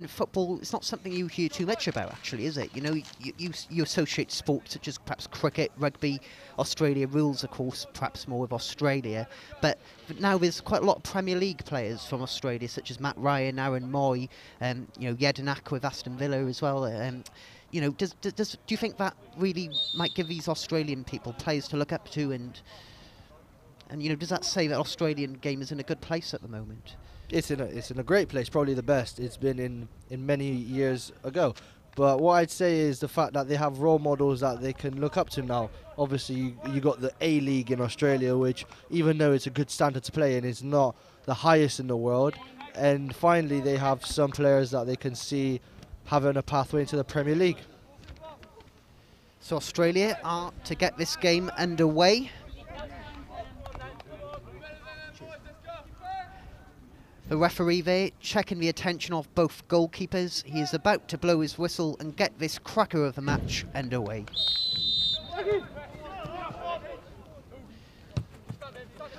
Football, it's not something you hear too much about, actually, is it? You know, you associate sports such as perhaps cricket, rugby. Australia rules, of course, perhaps more with Australia. But now there's quite a lot of Premier League players from Australia, such as Matt Ryan, Aaron Moy, Jedinak with Aston Villa as well. You know, do you think that really might give these Australian people players to look up to, and you know, does that say that Australian game is in a good place at the moment? It's in a great place, probably the best it's been in many years ago. But what I'd say is the fact that they have role models that they can look up to now. Obviously, you got the A-League in Australia, which, even though it's a good standard to play in, is not the highest in the world. And finally, they have some players that they can see having a pathway into the Premier League. So Australia are to get this game underway. The referee there checking the attention of both goalkeepers. He is about to blow his whistle and get this cracker of the match underway.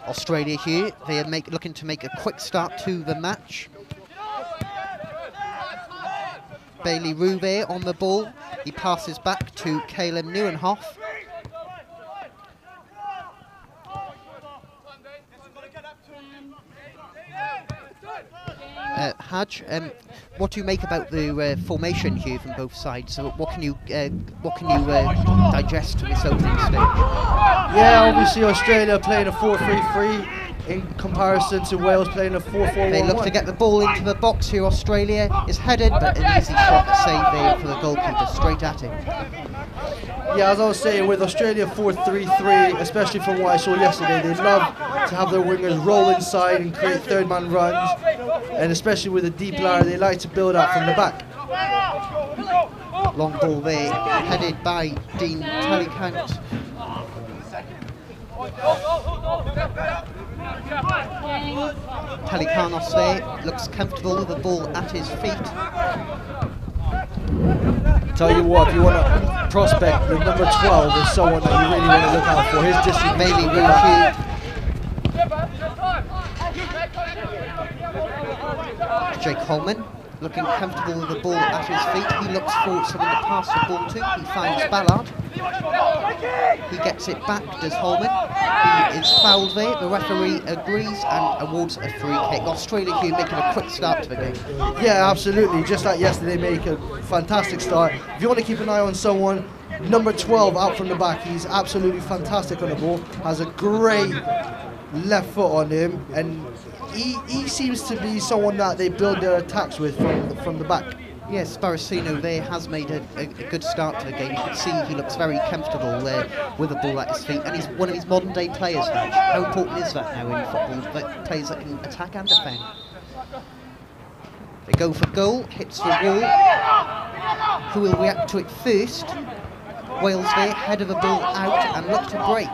Australia here, they are looking to make a quick start to the match. Bailey Roux there on the ball. He passes back to Caleb Nieuwenhof. Haj, what do you make about the formation here from both sides? So what can you digest to this opening stage? Yeah, obviously Australia playing a 4-3-3 in comparison to Wales playing a 4-4-1-1. They look to get the ball into the box here. Australia is headed, but an easy shot to save there for the goalkeeper, straight at him. Yeah, as I was saying, with Australia 4-3-3, especially from what I saw yesterday, they love to have their wingers roll inside and create third-man runs, and especially with a deep ladder, they like to build up from the back. Long ball there, headed by Dean Tallycount. Talikanos there, looks comfortable with the ball at his feet. Tell you what, if you want to prospect, the number 12 is someone that you really want to look out for. His distribution. Bailey Roux. Jake Holman, looking comfortable with the ball at his feet. He looks for someone to pass the ball to. He finds Ballard. He gets it back, does Holman. He is fouled there. The referee agrees and awards a free kick. Australia here making a quick start to the game. Yeah, absolutely. Just like yesterday, make a fantastic start. If you want to keep an eye on someone, number 12 out from the back, he's absolutely fantastic on the ball. Has a great left foot on him, and he seems to be someone that they build their attacks with from the back. Yes, Baracino there has made a good start to the game. You can see he looks very comfortable there with the ball at his feet, and he's one of these modern day players. How important is that now in football, that players that can attack and defend? They go for goal, hits the wall. Who will react to it first? Wales there, head of the ball out and look to break.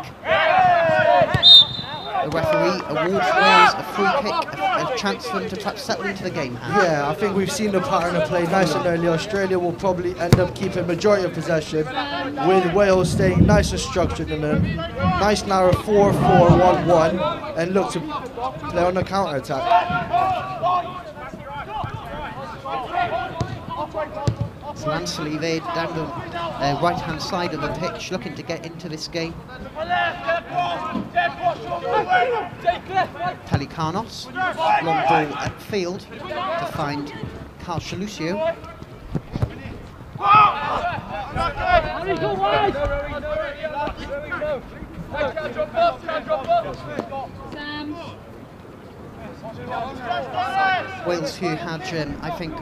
The referee awards Wales a free kick, a chance for them to perhaps settle into the game. Yeah, I think we've seen the pattern of play nice and early. Australia will probably end up keeping majority of possession, with Wales staying nice and structured in a nice narrow 4-4-1-1 and look to play on the counter-attack. Lansley there down the right-hand side of the pitch, looking to get into this game. Talikanos, long ball upfield to find Carl Shalucio. Wales here had, I think,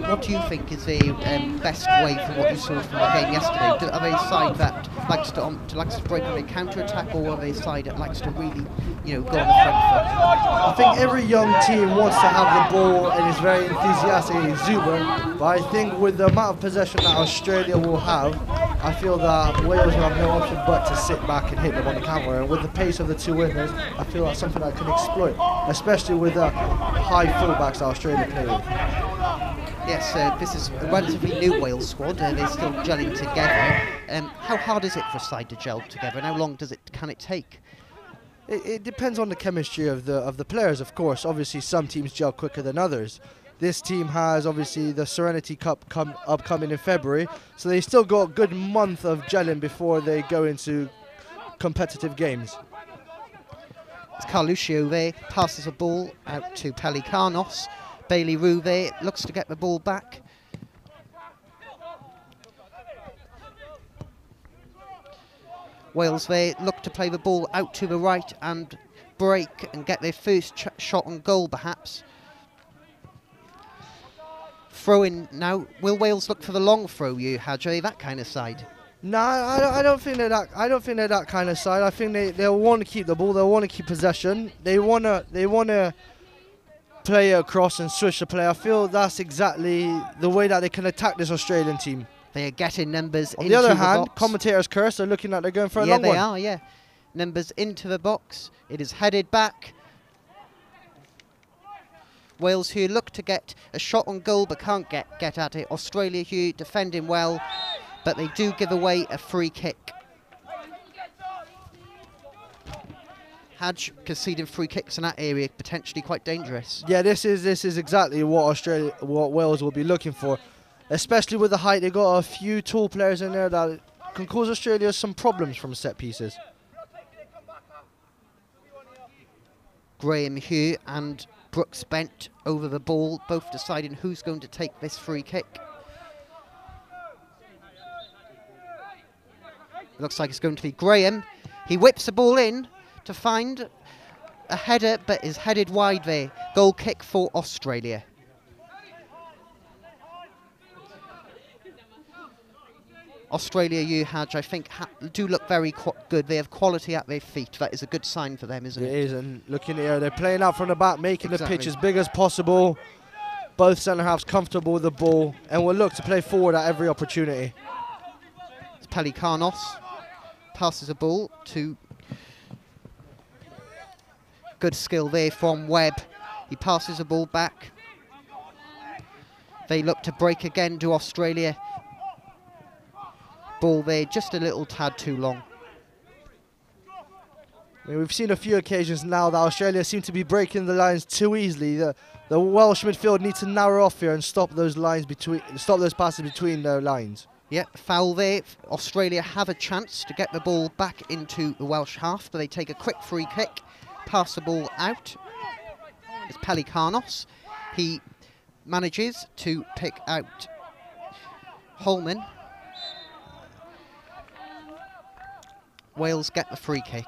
what do you think is the best way from what you saw from the game yesterday? Are they a side that likes to break on a counter-attack, or are they a side that likes to really, you know, go on the front foot? I think every young team wants to have the ball and is very enthusiastic and exuberant, but I think with the amount of possession that Australia will have, I feel that Wales will have no option but to sit back and hit them on the counter. And with the pace of the two wingers, I feel that's something I can exploit, especially with the high fullbacks that Australia play with. Yes, this is a relatively new Wales squad. They're still gelling together. How hard is it for a side to gel together, and how long can it take? It depends on the chemistry of the players, of course. Obviously, some teams gel quicker than others. this team has obviously the Serenity Cup upcoming in February, so they still got a good month of gelling before they go into competitive games. It's Carluccio there, passes the ball out to Pelikanos. Bailey Roux there, looks to get the ball back. Wales there look to play the ball out to the right and break and get their first shot on goal perhaps. Throw in now. Will Wales look for the long throw, you Hadjay, that kind of side? No, I don't think they're that. I don't think they're that kind of side. I think they'll want to keep the ball. They'll want to keep possession. They wanna play it across and switch the play. I feel that's exactly the way that they can attack this Australian team. They are getting numbers On into the other the hand, box. commentators curse. They're looking like they're going for a yeah, long one. Yeah, they are. Yeah, numbers into the box. It is headed back. Wales here look to get a shot on goal but can't get at it. Australia here defending well, but they do give away a free kick. Hadj conceding free kicks in that area, potentially quite dangerous. Yeah, this is exactly what Wales will be looking for, especially with the height. They got a few tall players in there that can cause Australia some problems from set pieces. Graham Hugh and Brooks Bent over the ball, both deciding who's going to take this free kick. Looks like it's going to be Graham. He whips the ball in to find a header, but is headed wide there. Goal kick for Australia. Australia, you Hadj, I think, do look very good. They have quality at their feet. That is a good sign for them, isn't it? It is, and looking here, they're playing out from the back, making Exactly. the pitch as big as possible. Both centre-halves comfortable with the ball, and will look to play forward at every opportunity. It's Pelikanos. Passes the ball to... Good skill there from Webb. He passes the ball back. They look to break again to Australia. Ball there just a little tad too long. I mean, we've seen a few occasions now that Australia seem to be breaking the lines too easily. The Welsh midfield need to narrow off here and stop those passes between their lines. Yep, foul there. Australia have a chance to get the ball back into the Welsh half, but they take a quick free kick, pass the ball out. It's Pelikanos. He manages to pick out Holman. Wales get the free kick.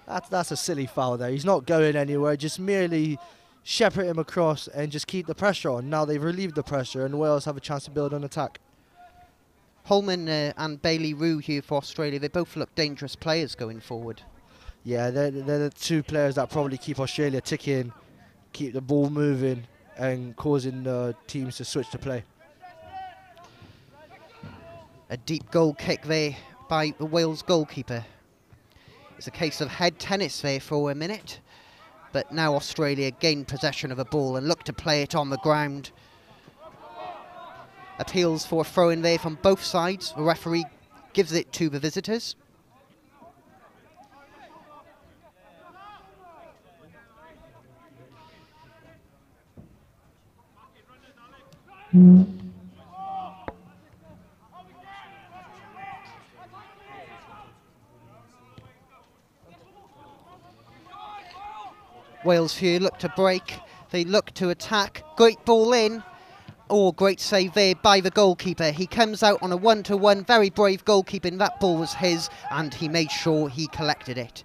That's a silly foul there. He's not going anywhere, just merely shepherd him across and just keep the pressure on. Now they've relieved the pressure and Wales have a chance to build an attack. Holman and Bailey Roux here for Australia, they both look dangerous players going forward. Yeah, they're the two players that probably keep Australia ticking, keep the ball moving and causing teams to switch to play. A deep goal kick there by the Wales goalkeeper. It's a case of head tennis there for a minute, but now Australia gain possession of the ball and look to play it on the ground. Appeals for a throw in there from both sides. The referee gives it to the visitors. Wales here look to break, they look to attack, great ball in. Oh, great save there by the goalkeeper. He comes out on a one-to-one, very brave goalkeeping. That ball was his and he made sure he collected it.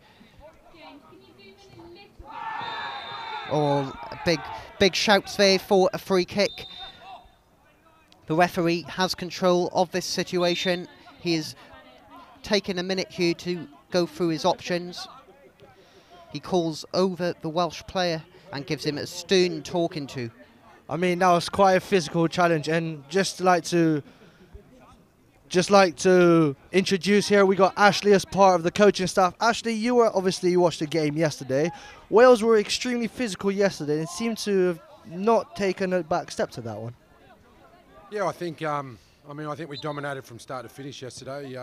Oh, big shouts there for a free kick. The referee has control of this situation. He has taken a minute here to go through his options. He calls over the Welsh player and gives him a stern talking to. I mean, that was quite a physical challenge, and just like to introduce here, we got Ashley as part of the coaching staff. Ashley, you watched the game yesterday. Wales were extremely physical yesterday and seemed to have not taken a back step to that one. Yeah, I think we dominated from start to finish yesterday.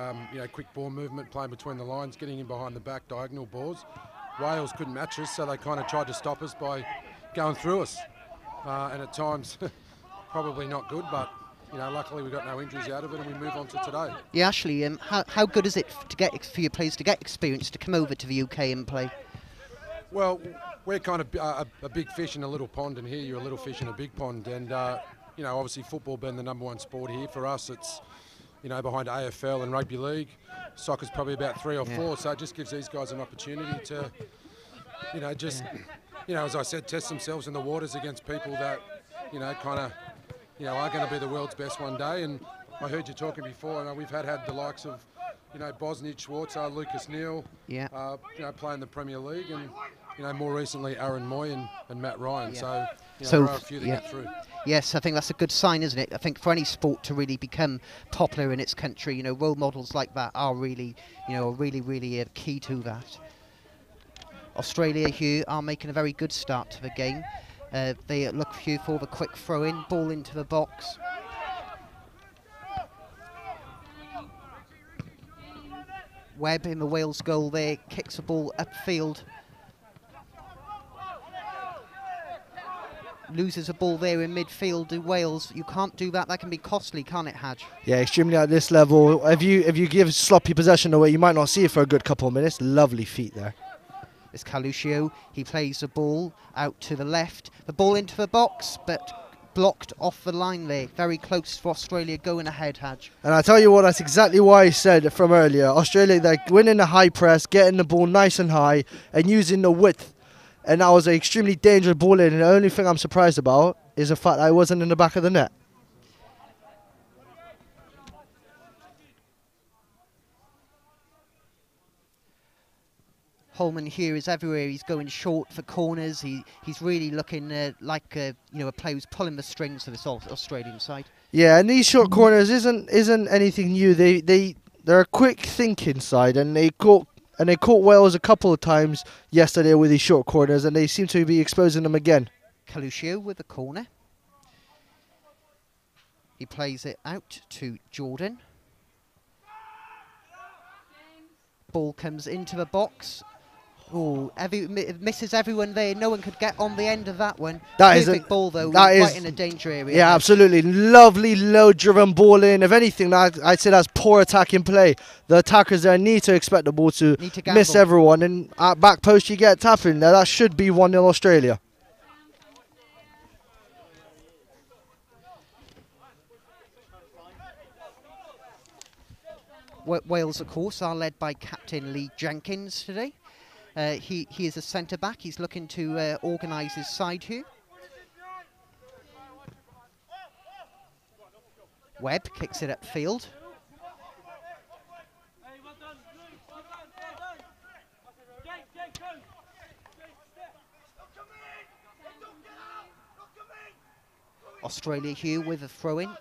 Quick ball movement, playing between the lines, getting in behind the back, diagonal balls. Wales couldn't match us, so they kind of tried to stop us by going through us. and at times probably not good, but luckily we got no injuries out of it and we move on to today. Yeah, Ashley, how good is it for your players to get experience to come over to the UK and play? Well, we're kind of a big fish in a little pond, and here you're a little fish in a big pond. And, obviously football being the #1 sport here, for us it's, behind AFL and rugby league. Soccer's probably about 3 or 4, so it just gives these guys an opportunity to, as I said, test themselves in the waters against people that, are going to be the world's best one day. And I heard you talking before, we've had the likes of, Bosnich, Schwarzer, Lucas Neal, playing the Premier League, and more recently Aaron Moy and Matt Ryan. Yeah. So there are a few that get through. Yes, I think that's a good sign, isn't it? I think for any sport to really become popular in its country, role models like that are really, really key to that. Australia here are making a very good start to the game. They look here for the quick throw-in, ball into the box. Webb in the Wales goal there, kicks the ball upfield. Loses a ball there in midfield to Wales. You can't do that. That can be costly, can't it, Hadj? Yeah, extremely at this level. If you give sloppy possession away, you might not see it for a good couple of minutes. Lovely feet there. It's Caluccio. He plays the ball out to the left. The ball into the box, but blocked off the line there. Very close for Australia going ahead, Hadj. And I tell you what, that's exactly why I said from earlier. Australia, they're winning the high press, getting the ball nice and high, and using the width. And that was an extremely dangerous ball in. And the only thing I'm surprised about is the fact that I wasn't in the back of the net. Holman here is everywhere. He's going short for corners. He's really looking like a player who's pulling the strings of this Australian side. Yeah, and these short corners isn't anything new. They're a quick thinking side, and they caught Wales a couple of times yesterday with these short corners, and they seem to be exposing them again. Caluccio with the corner. He plays it out to Jordan. Ball comes into the box. Oh, misses everyone there. No one could get on the end of that one. That is Perfect ball though. That right is in a danger area. Yeah, absolutely. Lovely, low-driven ball in. If anything, I'd say that's poor attacking play. The attackers there need to expect the ball to miss everyone, and at back post you get tapping. Now that should be 1-0 Australia. Wales, of course, are led by captain Lee Jenkins today. He is a centre-back. He's looking to organise his side here. Webb kicks it upfield. Australia here with a throw-in.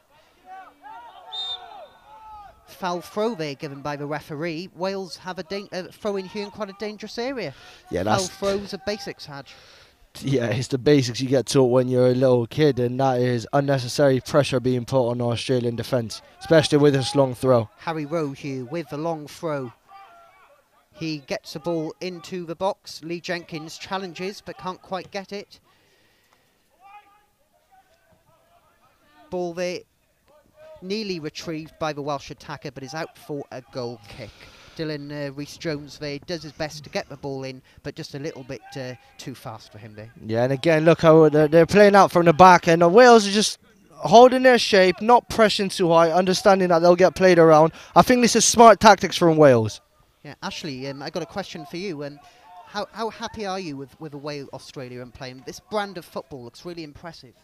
Foul throw there given by the referee. Wales have a throw-in here in quite a dangerous area. Yeah, foul throws are basics, Hadj. Yeah, it's the basics you get taught when you're a little kid, and that is unnecessary pressure being put on Australian defence, especially with this long throw. Harry Rowe here with the long throw. He gets the ball into the box. Lee Jenkins challenges but can't quite get it. Ball there nearly retrieved by the Welsh attacker, but is out for a goal kick. Dylan Rhys-Jones there does his best to get the ball in, but just a little bit too fast for him there. Yeah, and again, look how they're playing out from the back, and Wales are just holding their shape, not pressing too high, understanding that they'll get played around. I think this is smart tactics from Wales. Yeah, Ashley, I got a question for you. How happy are you with the way Australia are playing? This brand of football looks really impressive.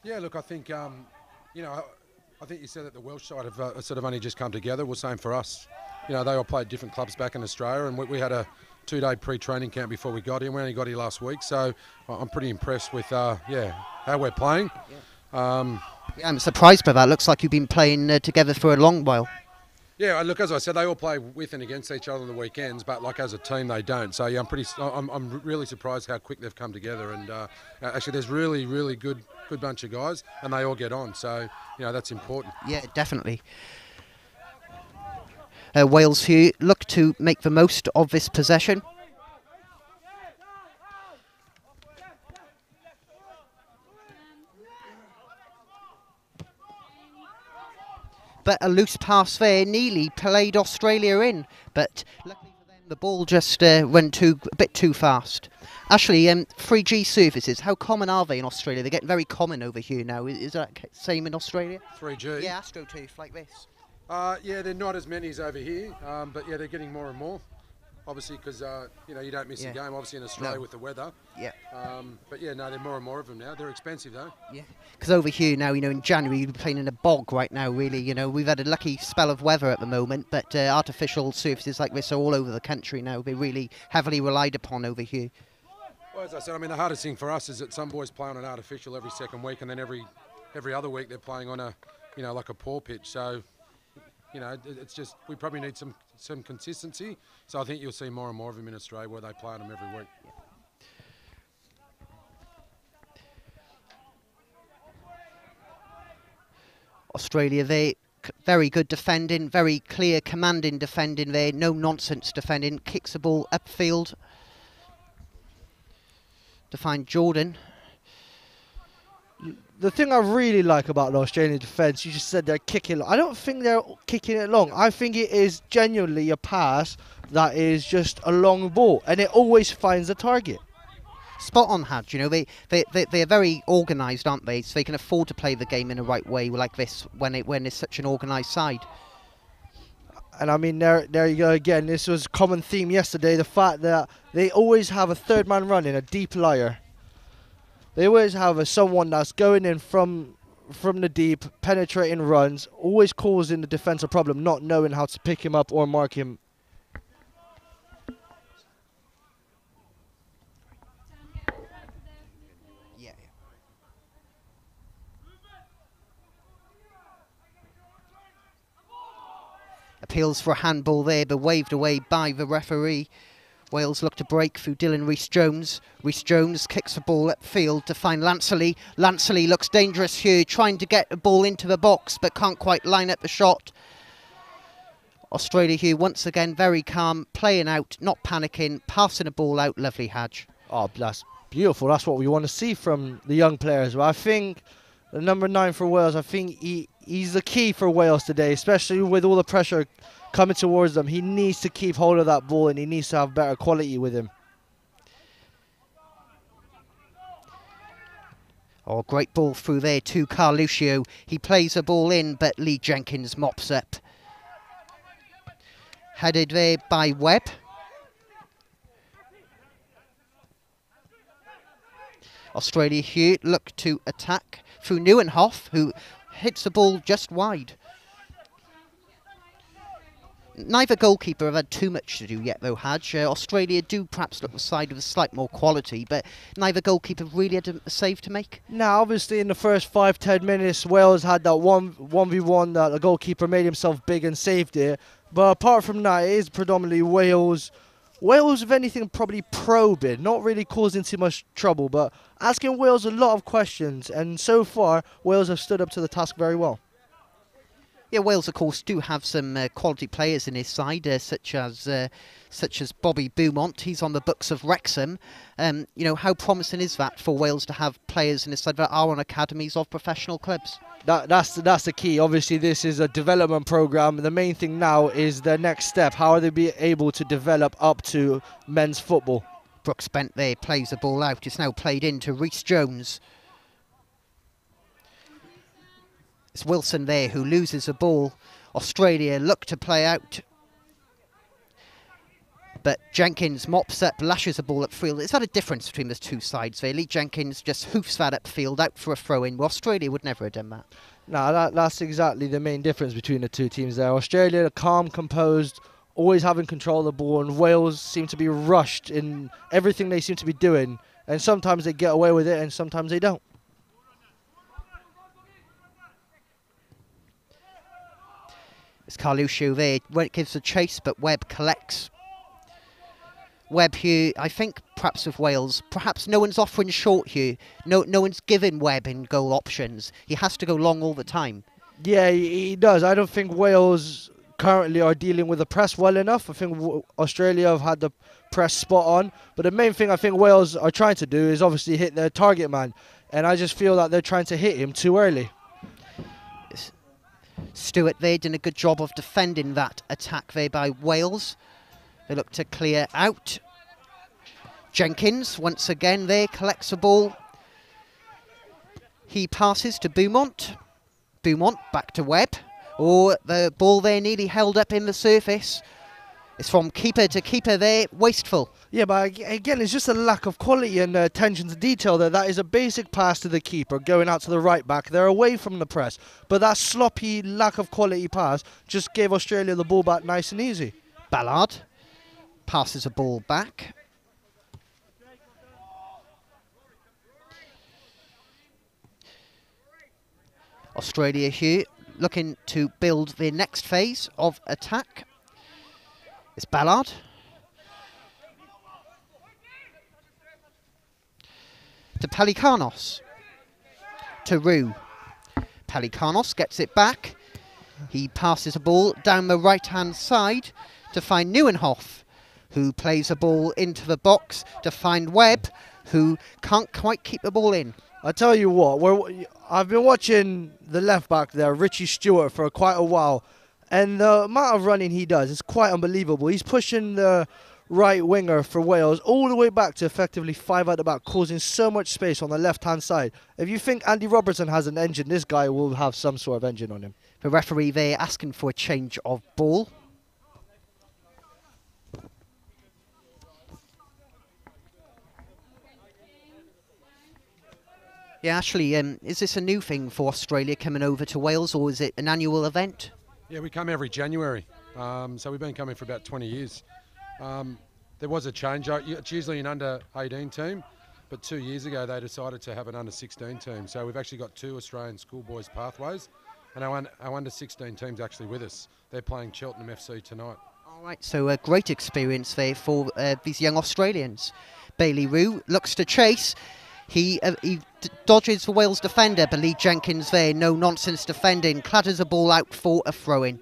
Yeah, look, I think, I think you said that the Welsh side have sort of only just come together. Well, same for us. They all played different clubs back in Australia, and we had a 2-day pre-training camp before we got here. We only got here last week, so I'm pretty impressed with, how we're playing. Yeah. I'm surprised by that. Looks like you've been playing together for a long while. Yeah, look, as I said, they all play with and against each other on the weekends, but like as a team, they don't. So yeah, I'm really surprised how quick they've come together. And actually, there's really good bunch of guys, and they all get on. So that's important. Yeah, definitely. Wales here look to make the most of this possession. but a loose pass there nearly played Australia in. But luckily for them, the ball just went a bit too fast. Actually, 3G services, how common are they in Australia? They're getting very common over here now. Is that same in Australia? 3G? Yeah, AstroTurf, like this. Yeah, they're not as many as over here, but yeah, they're getting more and more. Obviously, because you don't miss a game. Obviously in Australia with the weather. Yeah. But yeah, no, there are more and more of them now. They're expensive though. Yeah. Because over here now, in January you'll be playing in a bog right now. Really, we've had a lucky spell of weather at the moment, but artificial surfaces like this are all over the country now. They're really heavily relied upon over here. Well, as I said, I mean, the hardest thing for us is that some boys play on an artificial every second week, and then every other week they're playing on a, like a poor pitch. So, it's just we probably need some consistency. So I think you'll see more and more of them in Australia where they play on them every week. Australia, they very good defending, very clear, commanding defending there. No nonsense defending. Kicks the ball upfield to find Jordan. The thing I really like about the Australian defence, you just said they're kicking. I don't think they're kicking it long. I think it is genuinely a pass that is just a long ball, and it always finds the target. Spot on, Hadge. They're very organised, aren't they? So they can afford to play the game in the right way like this when it's such an organised side. And I mean, there you go again. This was a common theme yesterday, the fact that they always have a third man running, a deep liar. They always have someone that's going in from the deep, penetrating runs, always causing the defence a problem, not knowing how to pick him up or mark him. Appeals for a handball there, but waved away by the referee. Wales look to break through Dylan Rhys-Jones. Rhys-Jones kicks the ball upfield to find Lansley. Lansley looks dangerous here, trying to get the ball into the box, but can't quite line up the shot. Australia here once again very calm, playing out, not panicking, passing the ball out. Lovely, Hadge. Oh, that's beautiful. That's what we want to see from the young players. But I think the number 9 for Wales, I think he's the key for Wales today, especially with all the pressure coming towards them. He needs to keep hold of that ball, and he needs to have better quality with him. Oh, great ball through there to Carluccio. He plays the ball in, but Lee Jenkins mops up. Headed there by Webb. Australia here look to attack through Neuenhoff, who hits the ball just wide. Neither goalkeeper have had too much to do yet, though, Hadge. Australia do perhaps look the side with a slight more quality, but neither goalkeeper really had a save to make. Now, obviously, in the first 5-10 minutes, Wales had that 1v1 that the goalkeeper made himself big and saved it. But apart from that, it is predominantly Wales. Wales, if anything, probably probing, not really causing too much trouble, but asking Wales a lot of questions. And so far, Wales have stood up to the task very well. Yeah, Wales, of course, do have some quality players in his side, such as Bobby Beaumont. He's on the books of Wrexham. How promising is that for Wales to have players in his side that are on academies of professional clubs? That's the key. Obviously, this is a development program. The main thing now is the next step. How are they be able to develop up to men's football? Brooks Bent there plays the ball out. It's now played into Rhys-Jones. It's Wilson there who loses the ball. Australia look to play out, but Jenkins mops up, lashes the ball upfield. Is that a difference between the two sides there? Lee Jenkins just hoofs that upfield out for a throw-in. Well, Australia would never have done that. No, that's exactly the main difference between the two teams there. Australia, calm, composed, always having control of the ball, and Wales seem to be rushed in everything they seem to be doing. And sometimes they get away with it, and sometimes they don't. It's Carluccio there. It gives a chase, but Webb collects. Webb here, I think perhaps with Wales, perhaps no one's offering short here. No one's giving Webb in goal options. He has to go long all the time. Yeah, he does. I don't think Wales currently are dealing with the press well enough. I think Australia have had the press spot on. But the main thing I think Wales are trying to do is obviously hit their target man. And I just feel that they're trying to hit him too early. Stewart there doing a good job of defending that attack there by Wales. They look to clear out. Jenkins once again there collects the ball. He passes to Beaumont. Beaumont back to Webb. Oh, the ball there nearly held up in the surface. It's from keeper to keeper there, wasteful. Yeah, but again, it's just a lack of quality and attention to detail there. That is a basic pass to the keeper, going out to the right back. They're away from the press. But that sloppy, lack of quality pass just gave Australia the ball back nice and easy. Ballard passes a ball back. Australia here looking to build the next phase of attack. It's Ballard. To Pelikanos. To Roux. Pelikanos gets it back. He passes a ball down the right-hand side to find Nieuwenhof, who plays a ball into the box to find Webb, who can't quite keep the ball in. I tell you what, I've been watching the left back there, Richie Stewart, for quite a while, and the amount of running he does is quite unbelievable. He's pushing the right winger for Wales all the way back to effectively 5 at the back, causing so much space on the left-hand side. If you think Andy Robertson has an engine, this guy will have some sort of engine on him. The referee there asking for a change of ball. Yeah, Ashley, is this a new thing for Australia coming over to Wales, or is it an annual event? Yeah, we come every January, so we've been coming for about 20 years. There was a change. It's usually an under-18 team, but 2 years ago they decided to have an under-16 team. So we've actually got 2 Australian schoolboys pathways, and our under-16 team's actually with us. They're playing Cheltenham FC tonight. All right, so a great experience there for these young Australians. Bailey Roux looks to chase. He dodges the Wales defender, but Lee Jenkins there, no nonsense defending, clatters a ball out for a throw-in.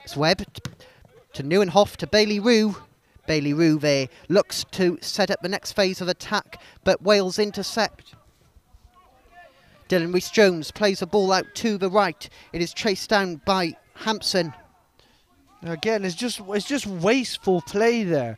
It's Webb to Nieuwenhof to Bailey Roux. Bailey Roux there looks to set up the next phase of attack, but Wales intercept. Dylan Rees-Jones plays the ball out to the right. It is chased down by Hampson. Again, it's just wasteful play there.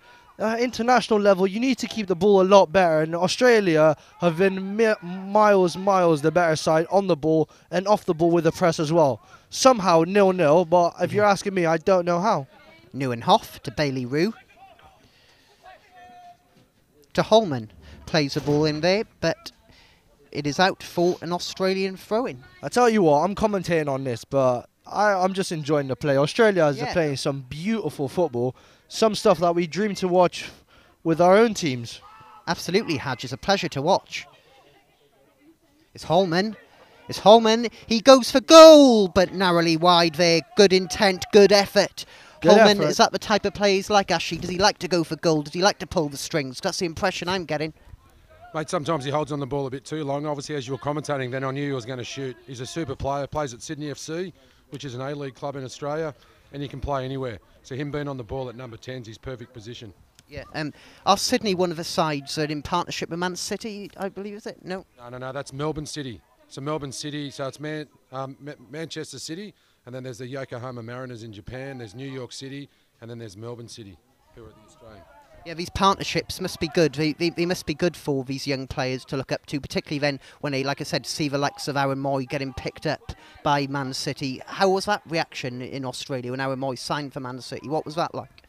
International level, you need to keep the ball a lot better, and Australia have been miles the better side on the ball and off the ball with the press as well. Somehow 0-0, but if you're asking me, I don't know how. Nieuwenhof to Bailey Roux. To Holman, plays the ball in there, but it is out for an Australian throw-in. I tell you what, I'm commentating on this, but I'm just enjoying the play. Australia is playing some beautiful football. Some stuff that we dream to watch with our own teams. Absolutely, Hadge. It's a pleasure to watch. It's Holman. It's Holman. He goes for goal, but narrowly wide there. Good intent, good effort. Holman, is that the type of player he's like, Ashley? Does he like to go for goal? Does he like to pull the strings? That's the impression I'm getting. Mate, sometimes he holds on the ball a bit too long. Obviously, as you were commentating, then I knew he was going to shoot. He's a super player, plays at Sydney FC, which is an A-League club in Australia, and he can play anywhere. So him being on the ball at number 10 is his perfect position. Yeah. Are Sydney one of the sides that in partnership with Man City, I believe, is it? No? No, that's Melbourne City. So Melbourne City, so it's Manchester City, and then there's the Yokohama Mariners in Japan, there's New York City, and then there's Melbourne City, who are the Australian. Yeah, these partnerships must be good. They must be good for these young players to look up to, particularly then when they, like I said, see the likes of Aaron Moy getting picked up by Man City. How was that reaction in Australia when Aaron Moy signed for Man City? What was that like?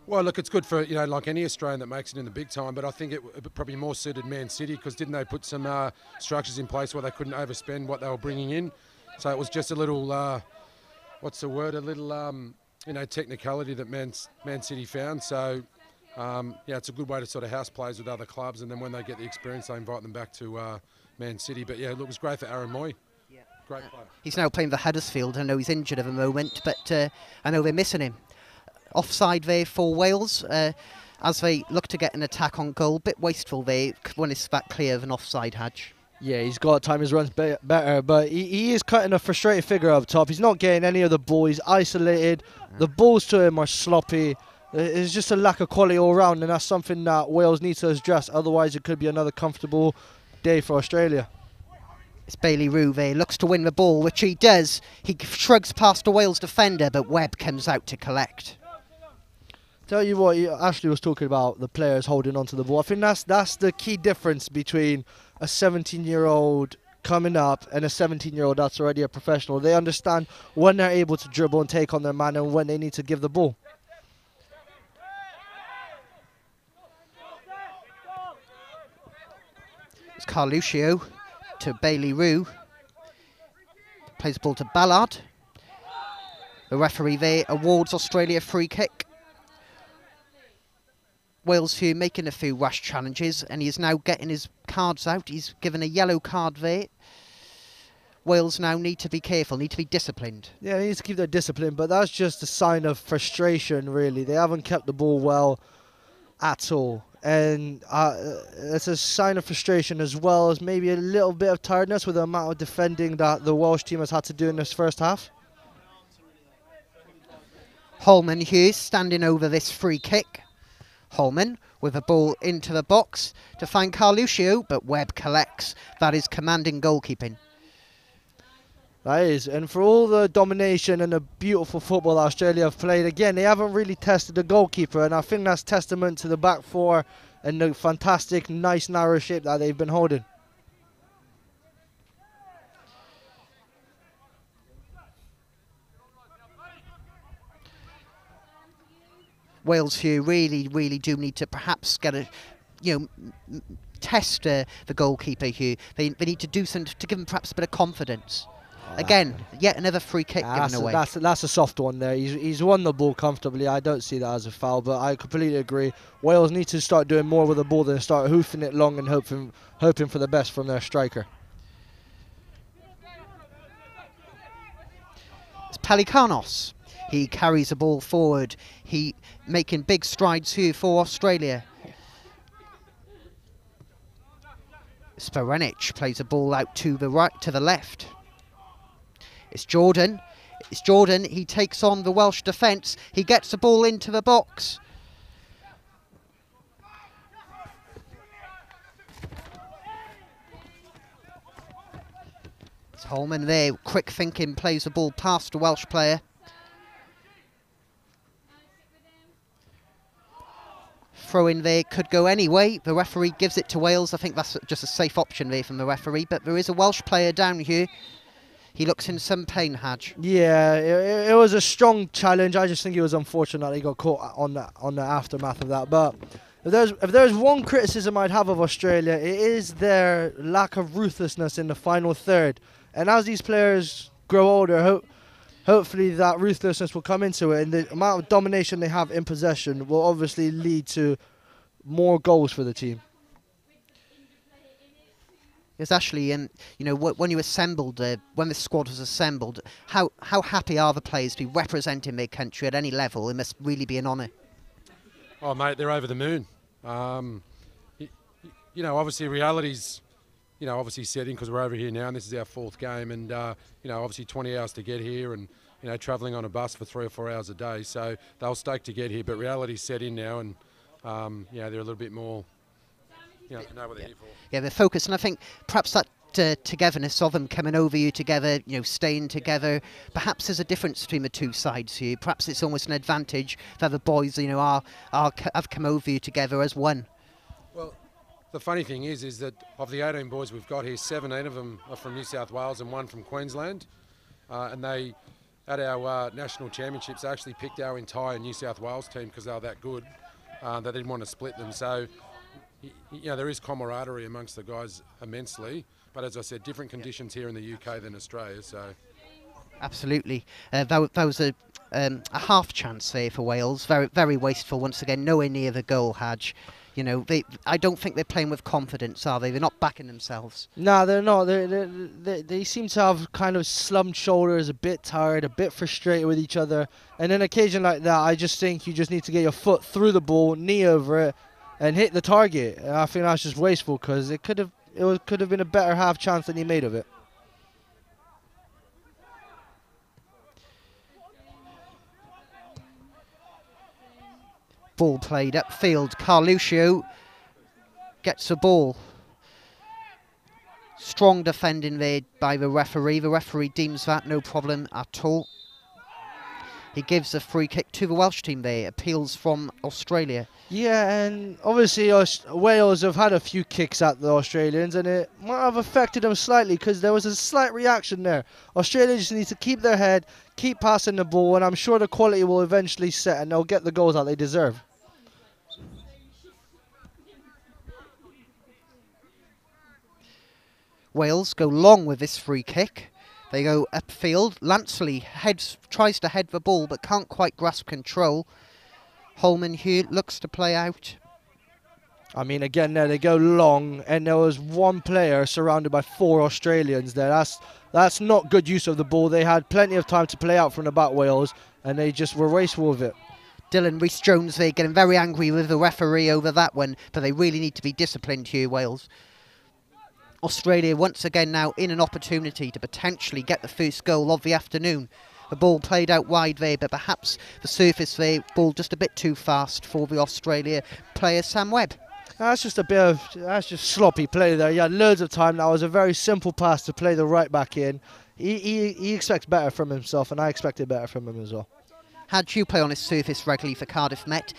Well, look, it's good for, like any Australian that makes it in the big time, but I think it probably more suited Man City because didn't they put some structures in place where they couldn't overspend what they were bringing in? So it was just a little, what's the word, a little, technicality that Man City found. So, it's a good way to sort of house players with other clubs, and then when they get the experience, they invite them back to Man City. But yeah, look, it was great for Aaron Moy. Yeah. Great player. He's now playing for Huddersfield. I know he's injured at the moment, but I know they're missing him. Offside there for Wales as they look to get an attack on goal. Bit wasteful there when it's that clear of an offside, Hadge. Yeah, he's got to time his runs better, but he is cutting a frustrated figure up top. He's not getting any of the ball. He's isolated. The balls to him are sloppy. It's just a lack of quality all round, and that's something that Wales needs to address. Otherwise, it could be another comfortable day for Australia. It's Bailey Roux there, looks to win the ball, which he does. He shrugs past a Wales defender, but Webb comes out to collect. Tell you what, Ashley was talking about the players holding onto the ball. I think that's the key difference between a 17-year-old coming up and a 17-year-old that's already a professional. They understand when they're able to dribble and take on their man and when they need to give the ball. It's Carluccio to Bailey Roux. Plays the ball to Ballard. The referee there awards Australia a free kick. Wales here making a few rash challenges, and he is now getting his cards out. He's given a yellow card there. Wales now need to be careful, need to be disciplined. Yeah, they need to keep their discipline, but that's just a sign of frustration, really. They haven't kept the ball well at all. And it's a sign of frustration as well as maybe a little bit of tiredness with the amount of defending that the Welsh team has had to do in this first half. Holman here standing over this free kick. Holman with a ball into the box to find Carluccio, but Webb collects. That is commanding goalkeeping. That is, and for all the domination and the beautiful football that Australia have played, again, they haven't really tested the goalkeeper, and I think that's testament to the back four and the fantastic, nice, narrow shape that they've been holding. Wales here really do need to perhaps get a, test the goalkeeper here. They need to do something to give him perhaps a bit of confidence. Again, yet another free kick given away. That's a soft one there. He's won the ball comfortably. I don't see that as a foul, but I completely agree. Wales need to start doing more with the ball than start hoofing it long and hoping for the best from their striker. It's Pelikanos. He carries the ball forward. He making big strides here for Australia. Sporenic plays the ball out to the right, to the left. It's Jordan. It's Jordan. He takes on the Welsh defence. He gets the ball into the box. It's Holman there. Quick thinking, plays the ball past the Welsh player. Throw in there could go anyway. The referee gives it to Wales. I think that's just a safe option there from the referee. But there is a Welsh player down here. He looks in some pain, Hadj. Yeah, it was a strong challenge. I just think it was unfortunate that he got caught on the aftermath of that. But if there's one criticism I'd have of Australia, it is their lack of ruthlessness in the final third. And as these players grow older, hopefully that ruthlessness will come into it, and the amount of domination they have in possession will obviously lead to more goals for the team. It's actually, when you assembled, when the squad was assembled, how happy are the players to be representing their country at any level? It must really be an honour. Oh, mate, they're over the moon. Obviously reality's, obviously setting because we're over here now and this is our fourth game, and obviously 20 hours to get here, and travelling on a bus for 3 or 4 hours a day. So they'll stoked to get here, but reality's set in now, and they're a little bit more. Know what they're here for. Yeah, they're focused, and I think perhaps that togetherness of them coming over you together, staying together, perhaps there's a difference between the two sides here. Perhaps it's almost an advantage that the boys, have come over you together as one. Well, the funny thing is that of the 18 boys we've got here, 17 of them are from New South Wales and 1 from Queensland, and they, at our national championships, actually picked our entire New South Wales team because they were that good. They didn't want to split them, so. There is camaraderie amongst the guys immensely, but as I said, different conditions here in the UK than Australia. So, absolutely, that was a half chance there for Wales. Very, very wasteful once again. Nowhere near the goal, Hadj. I don't think they're playing with confidence, are they? They're not backing themselves. No, they're not. They seem to have kind of slumped shoulders, a bit tired, a bit frustrated with each other. And an occasion like that, I just think you just need to get your foot through the ball, knee over it, and hit the target. I think that's just wasteful because it could have been a better half chance than he made of it. Ball played upfield. Carluccio gets the ball. Strong defending there by the referee. The referee deems that no problem at all. He gives a free kick to the Welsh team there. Appeals from Australia. Yeah, and obviously Wales have had a few kicks at the Australians, and it might have affected them slightly because there was a slight reaction there. Australia just need to keep their head, keep passing the ball, and I'm sure the quality will eventually set and they'll get the goals that they deserve. Wales go long with this free kick. They go upfield. Lansley tries to head the ball but can't quite grasp control. Holman here looks to play out. I mean, again, there they go long, and there was one player surrounded by 4 Australians there. That's not good use of the ball. They had plenty of time to play out from the back Wales, and they just were wasteful with it. Dylan Rhys-Jones there getting very angry with the referee over that one, but they really need to be disciplined here, Wales. Australia once again now in an opportunity to potentially get the first goal of the afternoon. The ball played out wide there, but perhaps the surface there, ball just a bit too fast for the Australia player Sam Webb. That's just sloppy play there. He had loads of time. That was a very simple pass to play the right back in. He expects better from himself, and I expected better from him as well. Had you play on this surface regularly for Cardiff Met?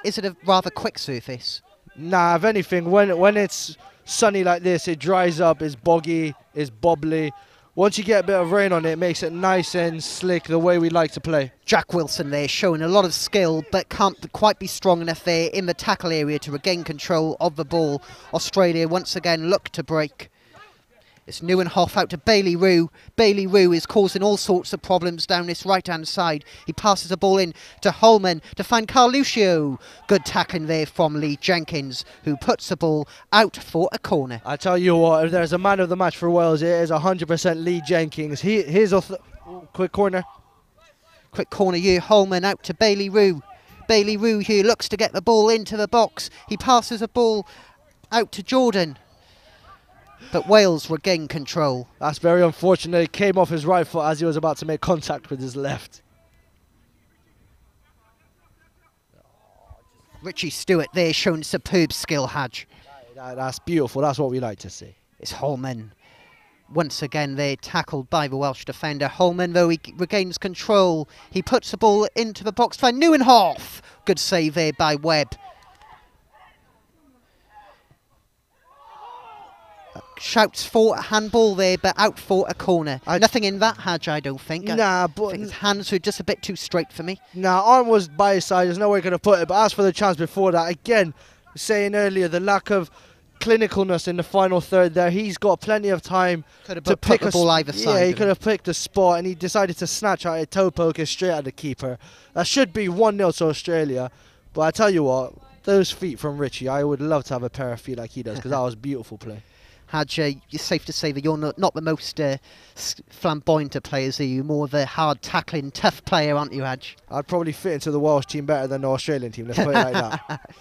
Is it a rather quick surface? Nah, if anything, when it's sunny like this, it dries up, it's boggy, it's bobbly. Once you get a bit of rain on it, it makes it nice and slick the way we like to play. Jack Wilson there showing a lot of skill but can't quite be strong enough there in the tackle area to regain control of the ball. Australia once again look to break. It's Nieuwenhof out to Bailey Rue. Bailey Rue is causing all sorts of problems down this right-hand side. He passes the ball in to Holman to find Carl Lucio. Good tackling there from Lee Jenkins, who puts the ball out for a corner. I tell you what, if there's a man of the match for Wales, it is 100% Lee Jenkins. Here's a quick corner. Quick corner here, Holman out to Bailey Rue. Bailey Rue here looks to get the ball into the box. He passes the ball out to Jordan. But Wales regain control. That's very unfortunate. He came off his right foot as he was about to make contact with his left. Richie Stewart there showing superb skill, Hadge. That's beautiful. That's what we like to see. It's Holman. Once again, they're tackled by the Welsh defender. Holman, though, he regains control. He puts the ball into the box by Nieuwenhof. Good save there by Webb. Shouts for a handball there, but out for a corner. Nothing in that, Hadge, I don't think. Nah, but I think his hands were just a bit too straight for me. Nah, arm was by his side. There's no way he could have put it. But as for the chance before that, again, saying earlier, the lack of clinicalness in the final third there. He's got plenty of time to pick the ball either side. Yeah, he could have picked a spot, and he decided to snatch out a toe poker straight at the keeper. That should be 1-0 to Australia. But I tell you what, those feet from Richie, I would love to have a pair of feet like he does, because that was beautiful play. Hadge, it's safe to say that you're not the most flamboyant of players, are you? More of a hard-tackling, tough player, aren't you, Hadge? I'd probably fit into the Welsh team better than the Australian team, let's put it like that.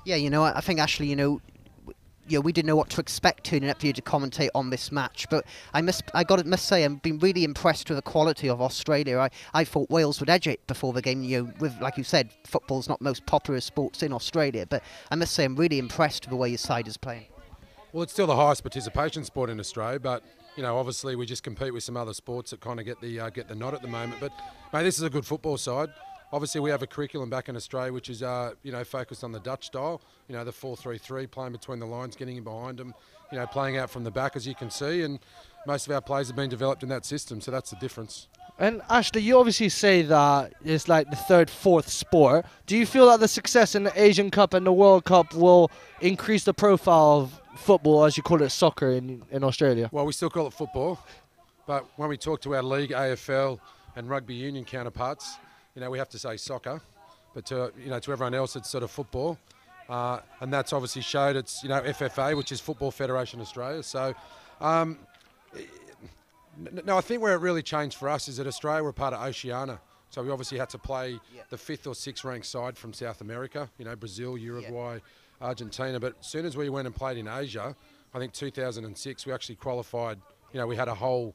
Yeah, I think, Ashley, we didn't know what to expect turning up here to commentate on this match, but I must say I've been really impressed with the quality of Australia. I thought Wales would edge it before the game. With, like you said, football's not the most popular sports in Australia, but I must say I'm really impressed with the way your side is playing. Well, it's still the highest participation sport in Australia, but obviously we just compete with some other sports that kind of get the nod at the moment. But mate, this is a good football side. Obviously, we have a curriculum back in Australia which is, focused on the Dutch style. The 4-3-3, playing between the lines, getting in behind them, playing out from the back, as you can see. And most of our players have been developed in that system, so that's the difference. And Ashley, you obviously say that it's like the third, fourth sport. Do you feel that the success in the Asian Cup and the World Cup will increase the profile of football, as you call it, soccer in Australia? Well, we still call it football, but when we talk to our league, AFL and rugby union counterparts, we have to say soccer, but to everyone else, it's sort of football, and that's obviously showed. It's FFA, which is Football Federation Australia. So, no, I think where it really changed for us is that Australia were part of Oceania, so we obviously had to play the 5th or 6th ranked side from South America. Brazil, Uruguay, Argentina. But as soon as we went and played in Asia, I think 2006, we actually qualified. We had a whole.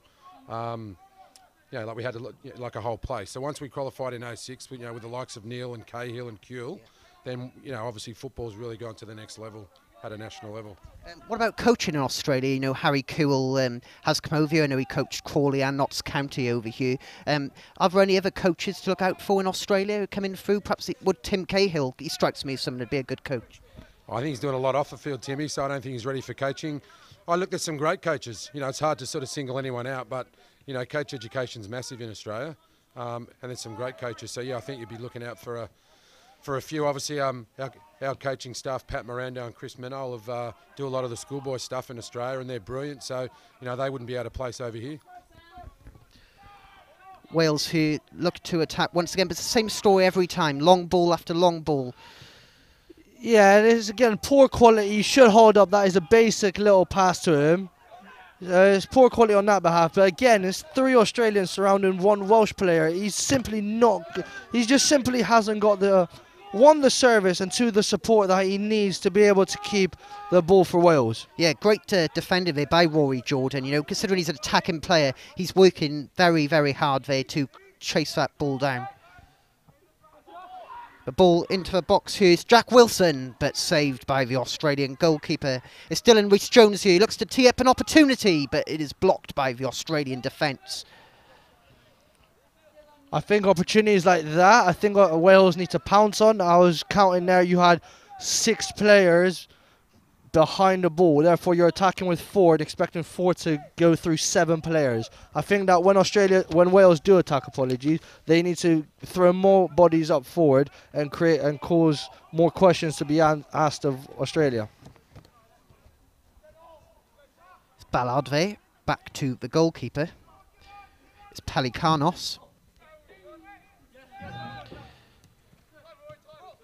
like we had like a whole place. So once we qualified in 06, with the likes of Neil and Cahill and Kuehl, then obviously football's really gone to the next level at a national level. What about coaching in Australia? Harry Kuehl has come over here. I know he coached Crawley and Notts County over here. Are there any other coaches to look out for in Australia coming through? Perhaps it would Tim Cahill. He strikes me as someone to be a good coach. I think he's doing a lot off the field, Timmy, so I don't think he's ready for coaching. I looked at some great coaches. It's hard to sort of single anyone out, but, coach education's massive in Australia, and there's some great coaches. So, I think you'd be looking out for a few. Obviously, our coaching staff, Pat Miranda and Chris Menol, do a lot of the schoolboy stuff in Australia, and they're brilliant. So, they wouldn't be out of place over here. Wales who look to attack once again, but it's the same story every time. Long ball after long ball. Yeah, it is again poor quality. You should hold up. That is a basic little pass to him. It's poor quality on that behalf. But again, it's 3 Australians surrounding 1 Welsh player. He's simply not. He just simply hasn't got the 1, the service, and 2, the support that he needs to be able to keep the ball for Wales. Yeah, great defender there by Rory Jordan. Considering he's an attacking player, he's working very, very hard there to chase that ball down. The ball into the box here is Jack Wilson, but saved by the Australian goalkeeper. It's Dylan Rees-Jones here. He looks to tee up an opportunity, but it is blocked by the Australian defence. I think opportunities like that, I think Wales need to pounce on. I was counting there, you had 6 players behind the ball. Therefore, you're attacking with 4 and expecting 4 to go through 7 players. I think that when Wales do attack, they need to throw more bodies up forward and create and cause more questions to be asked of Australia. It's Ballard there, back to the goalkeeper. It's Pelikanos.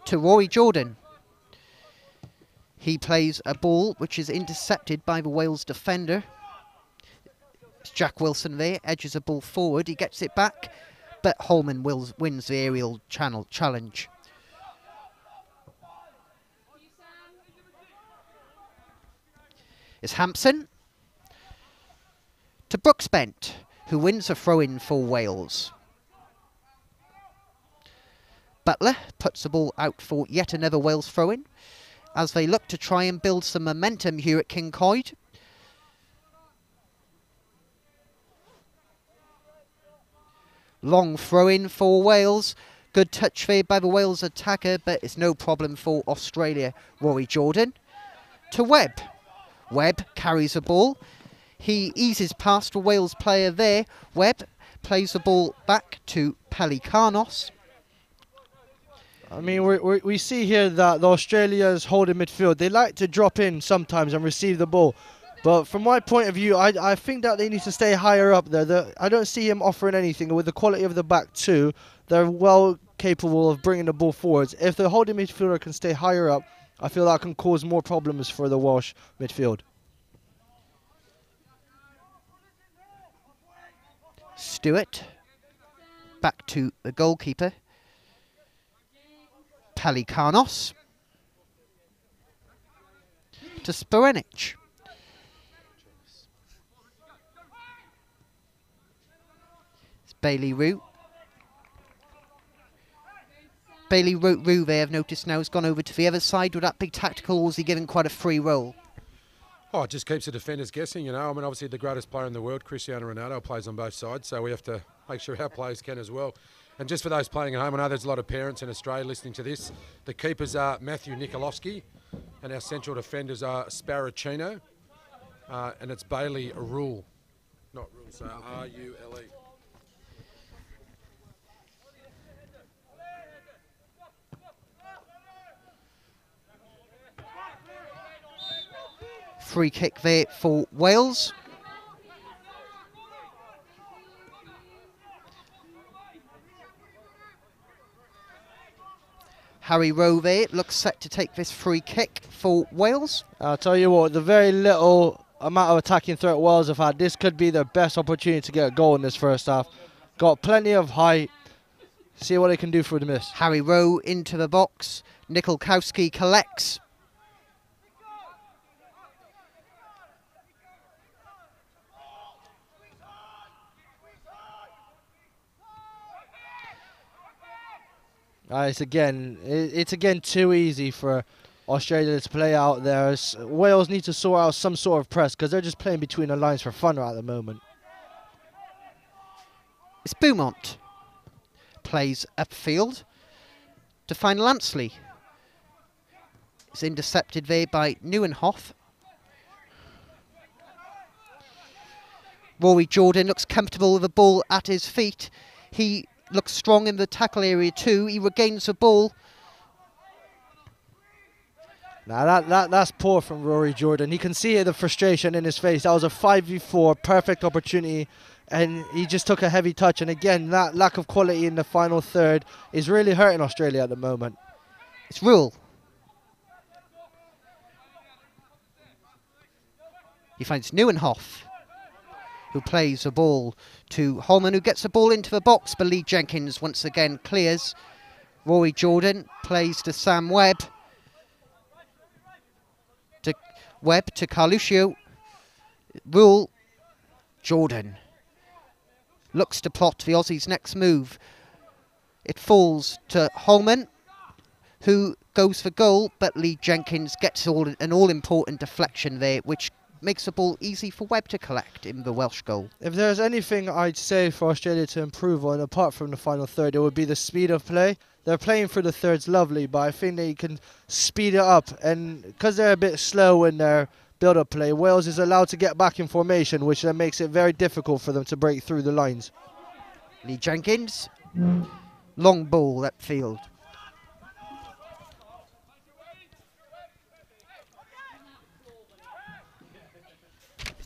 To Rory Jordan. He plays a ball which is intercepted by the Wales defender. It's Jack Wilson there, edges a ball forward. He gets it back, but Holman wins the aerial challenge. It's Hampson to Brooksbent, who wins a throw-in for Wales. Butler puts the ball out for yet another Wales throw-in, as they look to try and build some momentum here at Kincoid. Long throw-in for Wales. Good touch there by the Wales attacker, but it's no problem for Australia. Rory Jordan to Webb. Webb carries the ball. He eases past the Wales player there. Webb plays the ball back to Pelikanos. I mean, we see here that the Australians holding midfield. They like to drop in sometimes and receive the ball. But from my point of view, I think that they need to stay higher up there. I don't see him offering anything. With the quality of the back two, they're well capable of bringing the ball forwards. If the holding midfielder can stay higher up, I feel that can cause more problems for the Welsh midfield. Stewart, back to the goalkeeper. Pelikanos to Sporenic. It's Bailey Root. Bailey Root there, I've noticed now, has gone over to the other side. With that big tactical, or was he given quite a free role? Oh, it just keeps the defenders guessing, I mean, obviously the greatest player in the world, Cristiano Ronaldo, plays on both sides, so we have to make sure our players can as well. And just for those playing at home, I know there's a lot of parents in Australia listening to this. The keepers are Matthew Nikolowski, and our central defenders are Sparacino, and it's Bailey Rule, not Rule, so R-U-L-E. Free kick there for Wales. Harry Rowe there looks set to take this free kick for Wales. I'll tell you what, the very little amount of attacking threat Wales have had, this could be their best opportunity to get a goal in this first half. Got plenty of height. See what they can do for the miss. Harry Rowe into the box. Nikolkowski collects. It's again too easy for Australia to play out there. Wales need to sort out some sort of press because they're just playing between the lines for fun at the moment. It's Beaumont. Plays upfield to find Lansley. It's intercepted there by Neuenhoff. Rory Jordan looks comfortable with the ball at his feet. He looks strong in the tackle area too. He regains the ball. Now that's poor from Rory Jordan. He can see the frustration in his face. That was a 5v4, perfect opportunity, and he just took a heavy touch. And again, that lack of quality in the final third is really hurting Australia at the moment. It's Rule. He finds Neuenhoff, who plays the ball to Holman, who gets the ball into the box, but Lee Jenkins once again clears. Rory Jordan plays to Sam Webb. To Carluccio. Rule. Jordan looks to plot the Aussies' next move. It falls to Holman, who goes for goal, but Lee Jenkins gets an all-important deflection there, which makes the ball easy for Webb to collect in the Welsh goal. If there's anything I'd say for Australia to improve on, apart from the final third, it would be the speed of play. They're playing for the thirds lovely, but I think they can speed it up. And because they're a bit slow in their build-up play, Wales is allowed to get back in formation, which then makes it very difficult for them to break through the lines. Lee Jenkins, long ball upfield.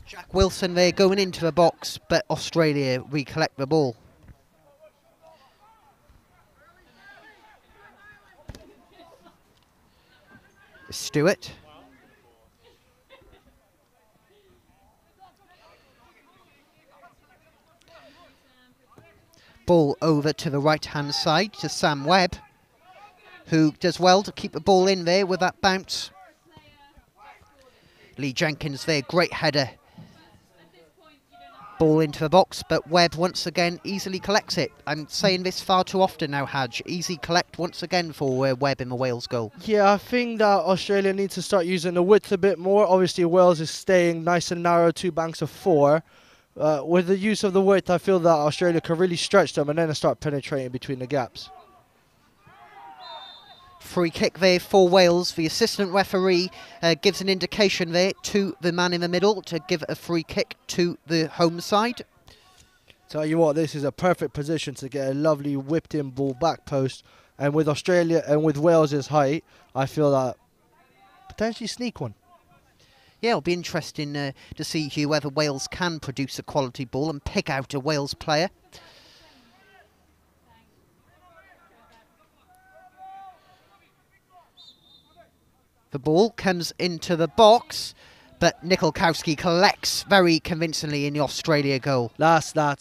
Jack Wilson there going into the box, but Australia recollect the ball. Stewart. Ball over to the right-hand side to Sam Webb, who does well to keep the ball in there with that bounce. Lee Jenkins there, great header. Ball into the box, but Webb once again easily collects it. I'm saying this far too often now, Hadj. Easy collect once again for Webb in the Wales goal. Yeah, I think that Australia needs to start using the width a bit more. Obviously, Wales is staying nice and narrow, 2 banks of 4. With the use of the width, I feel that Australia can really stretch them and then start penetrating between the gaps. Free kick there for Wales. The assistant referee gives an indication there to the man in the middle to give a free kick to the home side. Tell you what, this is a perfect position to get a lovely whipped in ball back post. And with Australia and with Wales's height, I feel that potentially sneak one. Yeah, it'll be interesting to see whether Wales can produce a quality ball and pick out a Wales player. The ball comes into the box, but Nikolkowski collects very convincingly in the Australia goal. That's a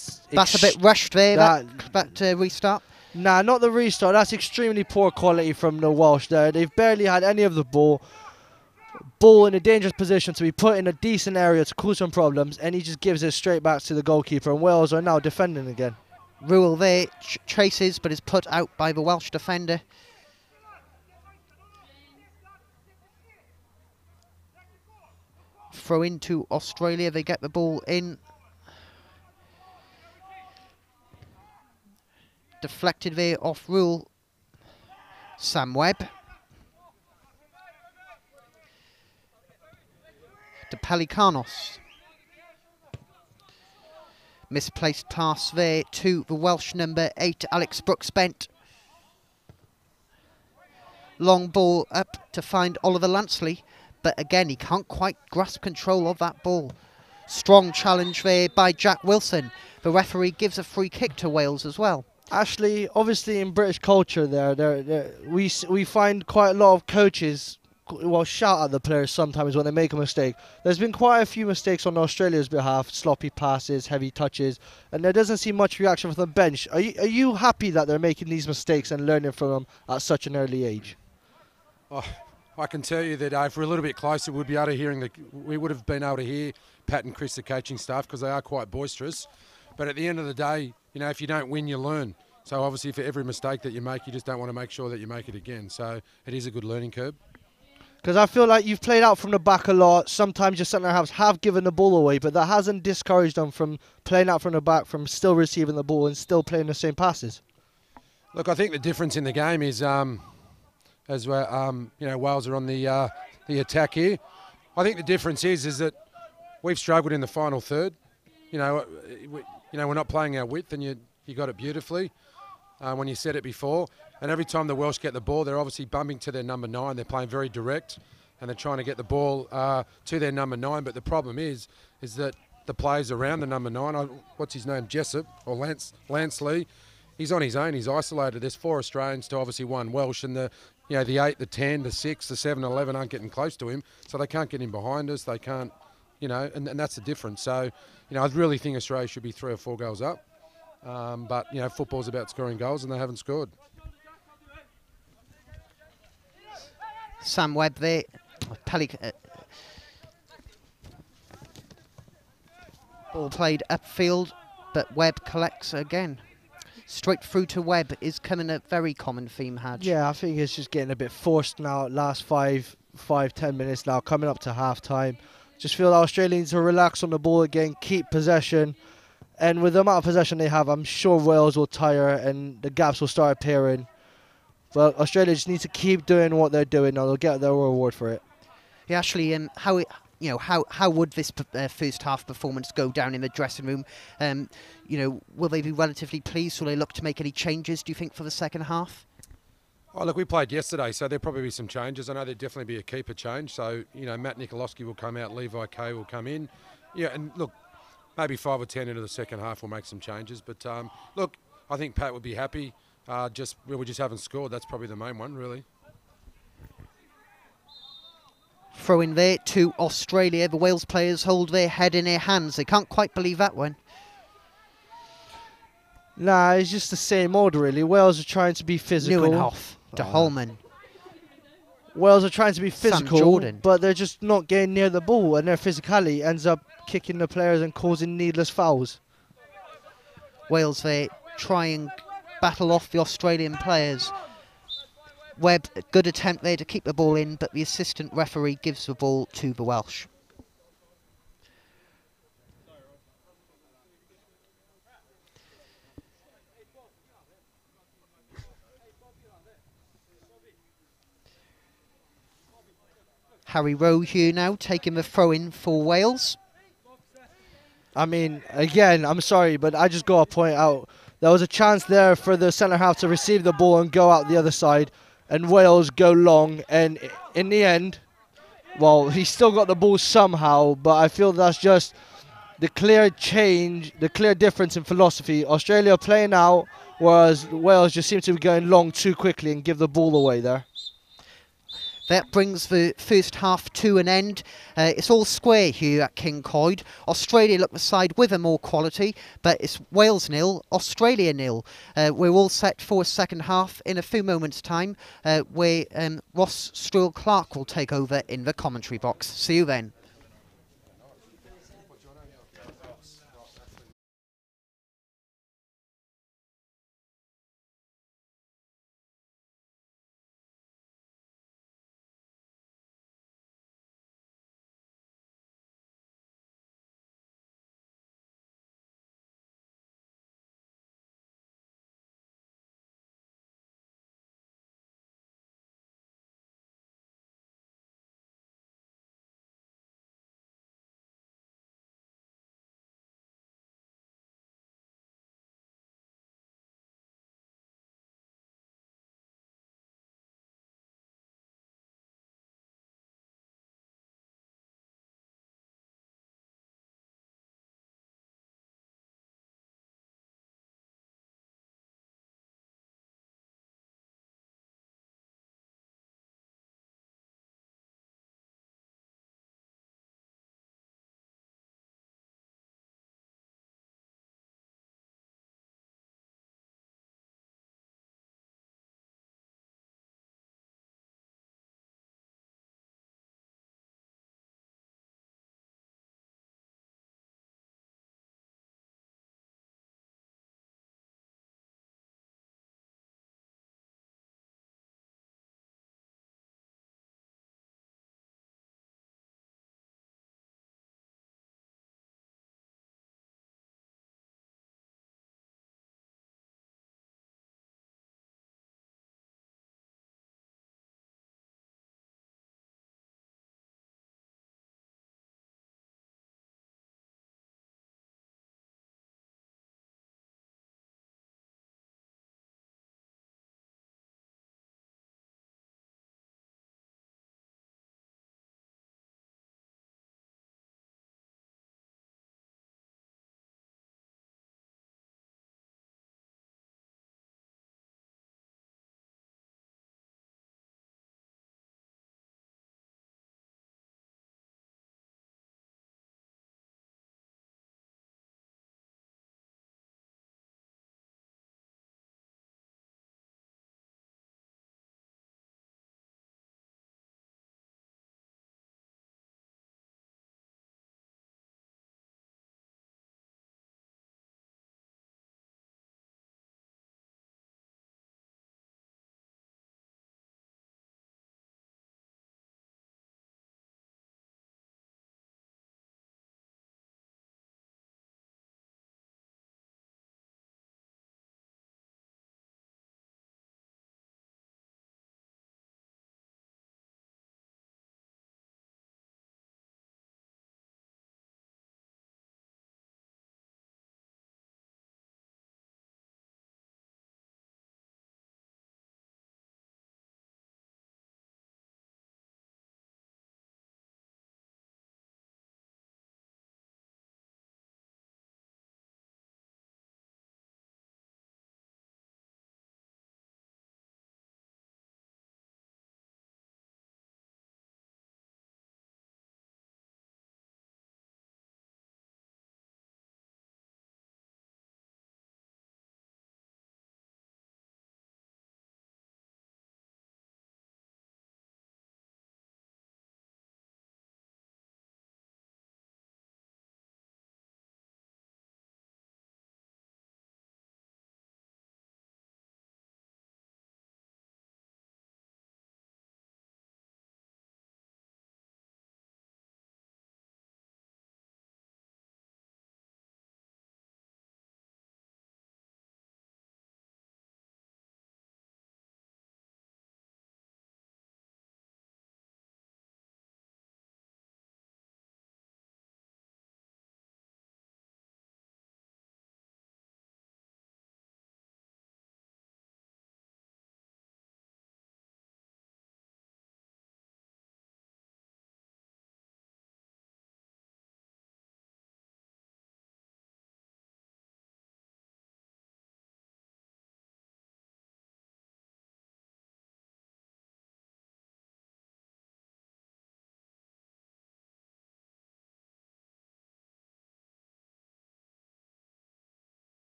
bit rushed there, that restart. Nah, not the restart. That's extremely poor quality from the Welsh there. They've barely had any of the ball. Ball in a dangerous position to be put in a decent area to cause some problems, and he just gives it straight back to the goalkeeper, and Wales are now defending again. Rule there, chases, but is put out by the Welsh defender. Throw into Australia, they get the ball in. Deflected there off Rule. Sam Webb. To Pelikanos. Misplaced pass there to the Welsh number 8, Alex Brooks-Bent. Long ball up to find Oliver Lansley. But again, he can't quite grasp control of that ball. Strong challenge there by Jack Wilson. The referee gives a free kick to Wales as well. Ashley, obviously in British culture we find quite a lot of coaches shout at the players sometimes when they make a mistake. There's been quite a few mistakes on Australia's behalf, sloppy passes, heavy touches, and there doesn't seem much reaction from the bench. Are you happy that they're making these mistakes and learning from them at such an early age? Oh, I can tell you that if we're a little bit closer, we would have been able to hear Pat and Chris, the coaching staff, because they are quite boisterous. But at the end of the day, if you don't win, you learn. So obviously for every mistake that you make, you just don't want to make sure that you make it again. So it is a good learning curve. Because I feel like you've played out from the back a lot. Sometimes your centre halves have given the ball away, but that hasn't discouraged them from playing out from the back, from still receiving the ball and still playing the same passes. Look, I think the difference in the game is, as we're, Wales are on the attack here. I think the difference is that we've struggled in the final third. We're not playing our width, and you got it beautifully when you said it before. And every time the Welsh get the ball, they're obviously bumping to their number 9. They're playing very direct, and they're trying to get the ball to their number 9. But the problem is that the players around the number 9, what's his name, Jessup or Lance Lee, he's on his own. He's isolated. There's 4 Australians to obviously 1 Welsh, and the 8, the 10, the 6, the 7, 11 aren't getting close to him, so they can't get in behind us. They can't, and that's the difference. So, I really think Australia should be 3 or 4 goals up. But football's about scoring goals, and they haven't scored. Sam Webb there. Ball played upfield, but Webb collects again. Straight through to Webb is coming a very common theme, Hadj. Yeah, I think it's just getting a bit forced now. Last 5-10 minutes now, coming up to half time. Just feel the Australians to relax on the ball again, keep possession. And with the amount of possession they have, I'm sure Wales will tire and the gaps will start appearing. But Australia just need to keep doing what they're doing, and they'll get their reward for it. Yeah, actually, how would this first half performance go down in the dressing room? Will they be relatively pleased? Will they look to make any changes, do you think, for the second half? Oh, look, we played yesterday, so there'll probably be some changes. I know there'll definitely be a keeper change. So, Matt Nikolowski will come out, Levi Kay will come in. Yeah, and look, maybe 5 or 10 into the second half we'll make some changes. But, look, I think Pat would be happy. We just haven't scored. That's probably the main one, really. Throw in there to Australia. The Wales players hold their head in their hands. They can't quite believe that one. Nah, it's just the same order, really. Wales are trying to be physical. Neuenhoff to Holman. Wales are trying to be physical, Jordan. but they're just not getting near the ball, and their physicality ends up kicking the players and causing needless fouls. Wales there trying battle off the Australian players. Webb, a good attempt there to keep the ball in, but the assistant referee gives the ball to the Welsh. Harry Rowe here now, taking the throw-in for Wales. I mean, again, I'm sorry, but I just got to point out, there was a chance there for the centre-half to receive the ball and go out the other side, and Wales go long, and in the end, well, he still got the ball somehow, but I feel that's just the clear change, the clear difference in philosophy. Australia playing out, whereas Wales just seem to be going long too quickly and give the ball away there. That brings the first half to an end. It's all square here at King Coyd. Australia look the side with a more quality, but it's Wales 0, Australia 0. We're all set for a second half in a few moments' time, where Ross Struhl-Clark will take over in the commentary box. See you then.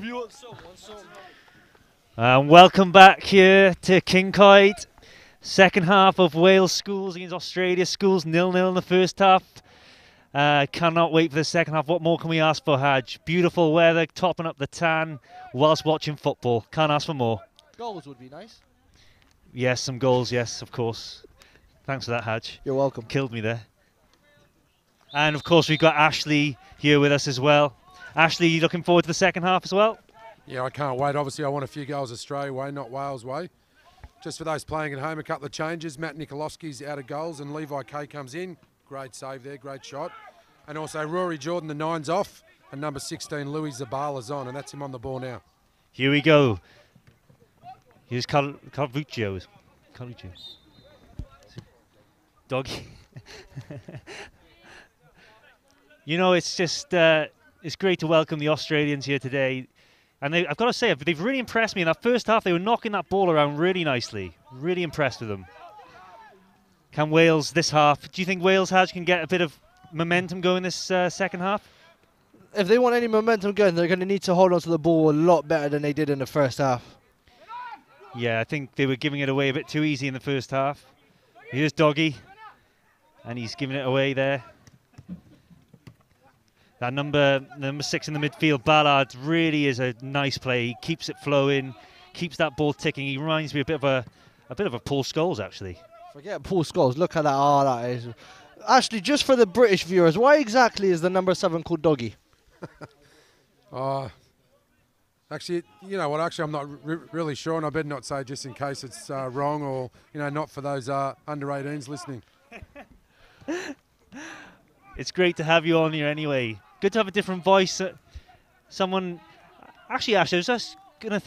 If you want someone. Welcome back here to Kincaid. Second half of Wales Schools against Australia Schools, 0-0 in the first half. Cannot wait for the second half. What more can we ask for, Haj? Beautiful weather, topping up the tan whilst watching football. Can't ask for more. Goals would be nice. Yes, some goals, yes, of course. Thanks for that, Haj. You're welcome. Killed me there. And of course, we've got Ashley here with us as well. Ashley, you looking forward to the second half as well? Yeah, I can't wait. Obviously, I want a few goals Australia way, not Wales way. Just for those playing at home, a couple of changes. Matt Nikolowski's out of goals and Levi Kay comes in. Great save there, great shot. And also Rory Jordan, the 9's off. And number 16, Louis Zabala's on, and that's him on the ball now. Here we go. Here's Carvuccio. Doggy. You know, it's just, it's great to welcome the Australians here today. And I've got to say, they've really impressed me. In that first half, they were knocking that ball around really nicely. Really impressed with them. Can Wales, this half, do you think Wales can get a bit of momentum going this second half? If they want any momentum going, they're going to need to hold on to the ball a lot better than they did in the first half. Yeah, I think they were giving it away a bit too easy in the first half. Here's Doggy, and he's giving it away there. That number 6 in the midfield, Ballard, really is a nice play. He keeps it flowing, keeps that ball ticking. He reminds me a bit of a Paul Scholes, actually. Forget Paul Scholes. Look at that. Oh, that is. Actually, just for the British viewers, why exactly is the number 7 called Doggy? Actually, you know what? Actually, I'm not really sure, and I better not say just in case it's wrong or, you know, not for those under 18s listening. It's great to have you on here anyway. Good to have a different voice. Someone, actually, Ash, I was just gonna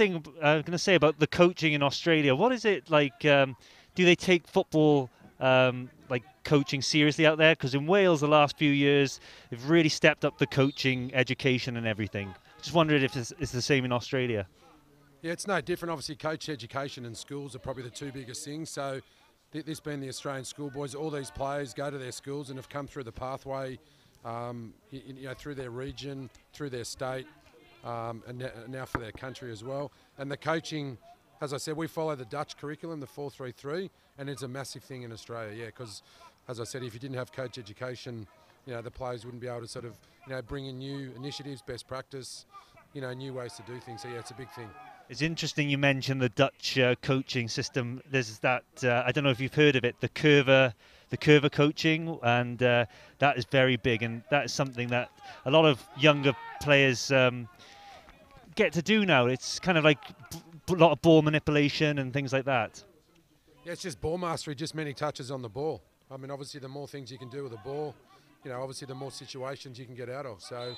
say about the coaching in Australia. What is it like? Do they take football like coaching seriously out there? Because in Wales, the last few years, they've really stepped up the coaching, education, and everything. Just wondered if it's the same in Australia. Yeah, it's no different. Obviously, coach education and schools are probably the two biggest things. So, this being the Australian schoolboys, all these players go to their schools and have come through the pathway, you know, through their region, through their state, and now for their country as well. And the coaching, as I said, we follow the Dutch curriculum, the 4-3-3, and it's a massive thing in Australia. Yeah, because as I said, if you didn't have coach education, you know, the players wouldn't be able to sort of, you know, bring in new initiatives, best practice, you know, new ways to do things. So yeah, it's a big thing. It's interesting you mentioned the Dutch coaching system. There's that, I don't know if you've heard of it, the curve coaching, and that is very big, and that is something that a lot of younger players get to do now. It's kind of like a lot of ball manipulation and things like that. Yeah, it's just ball mastery, just many touches on the ball. I mean, obviously the more things you can do with the ball, you know, obviously the more situations you can get out of. So,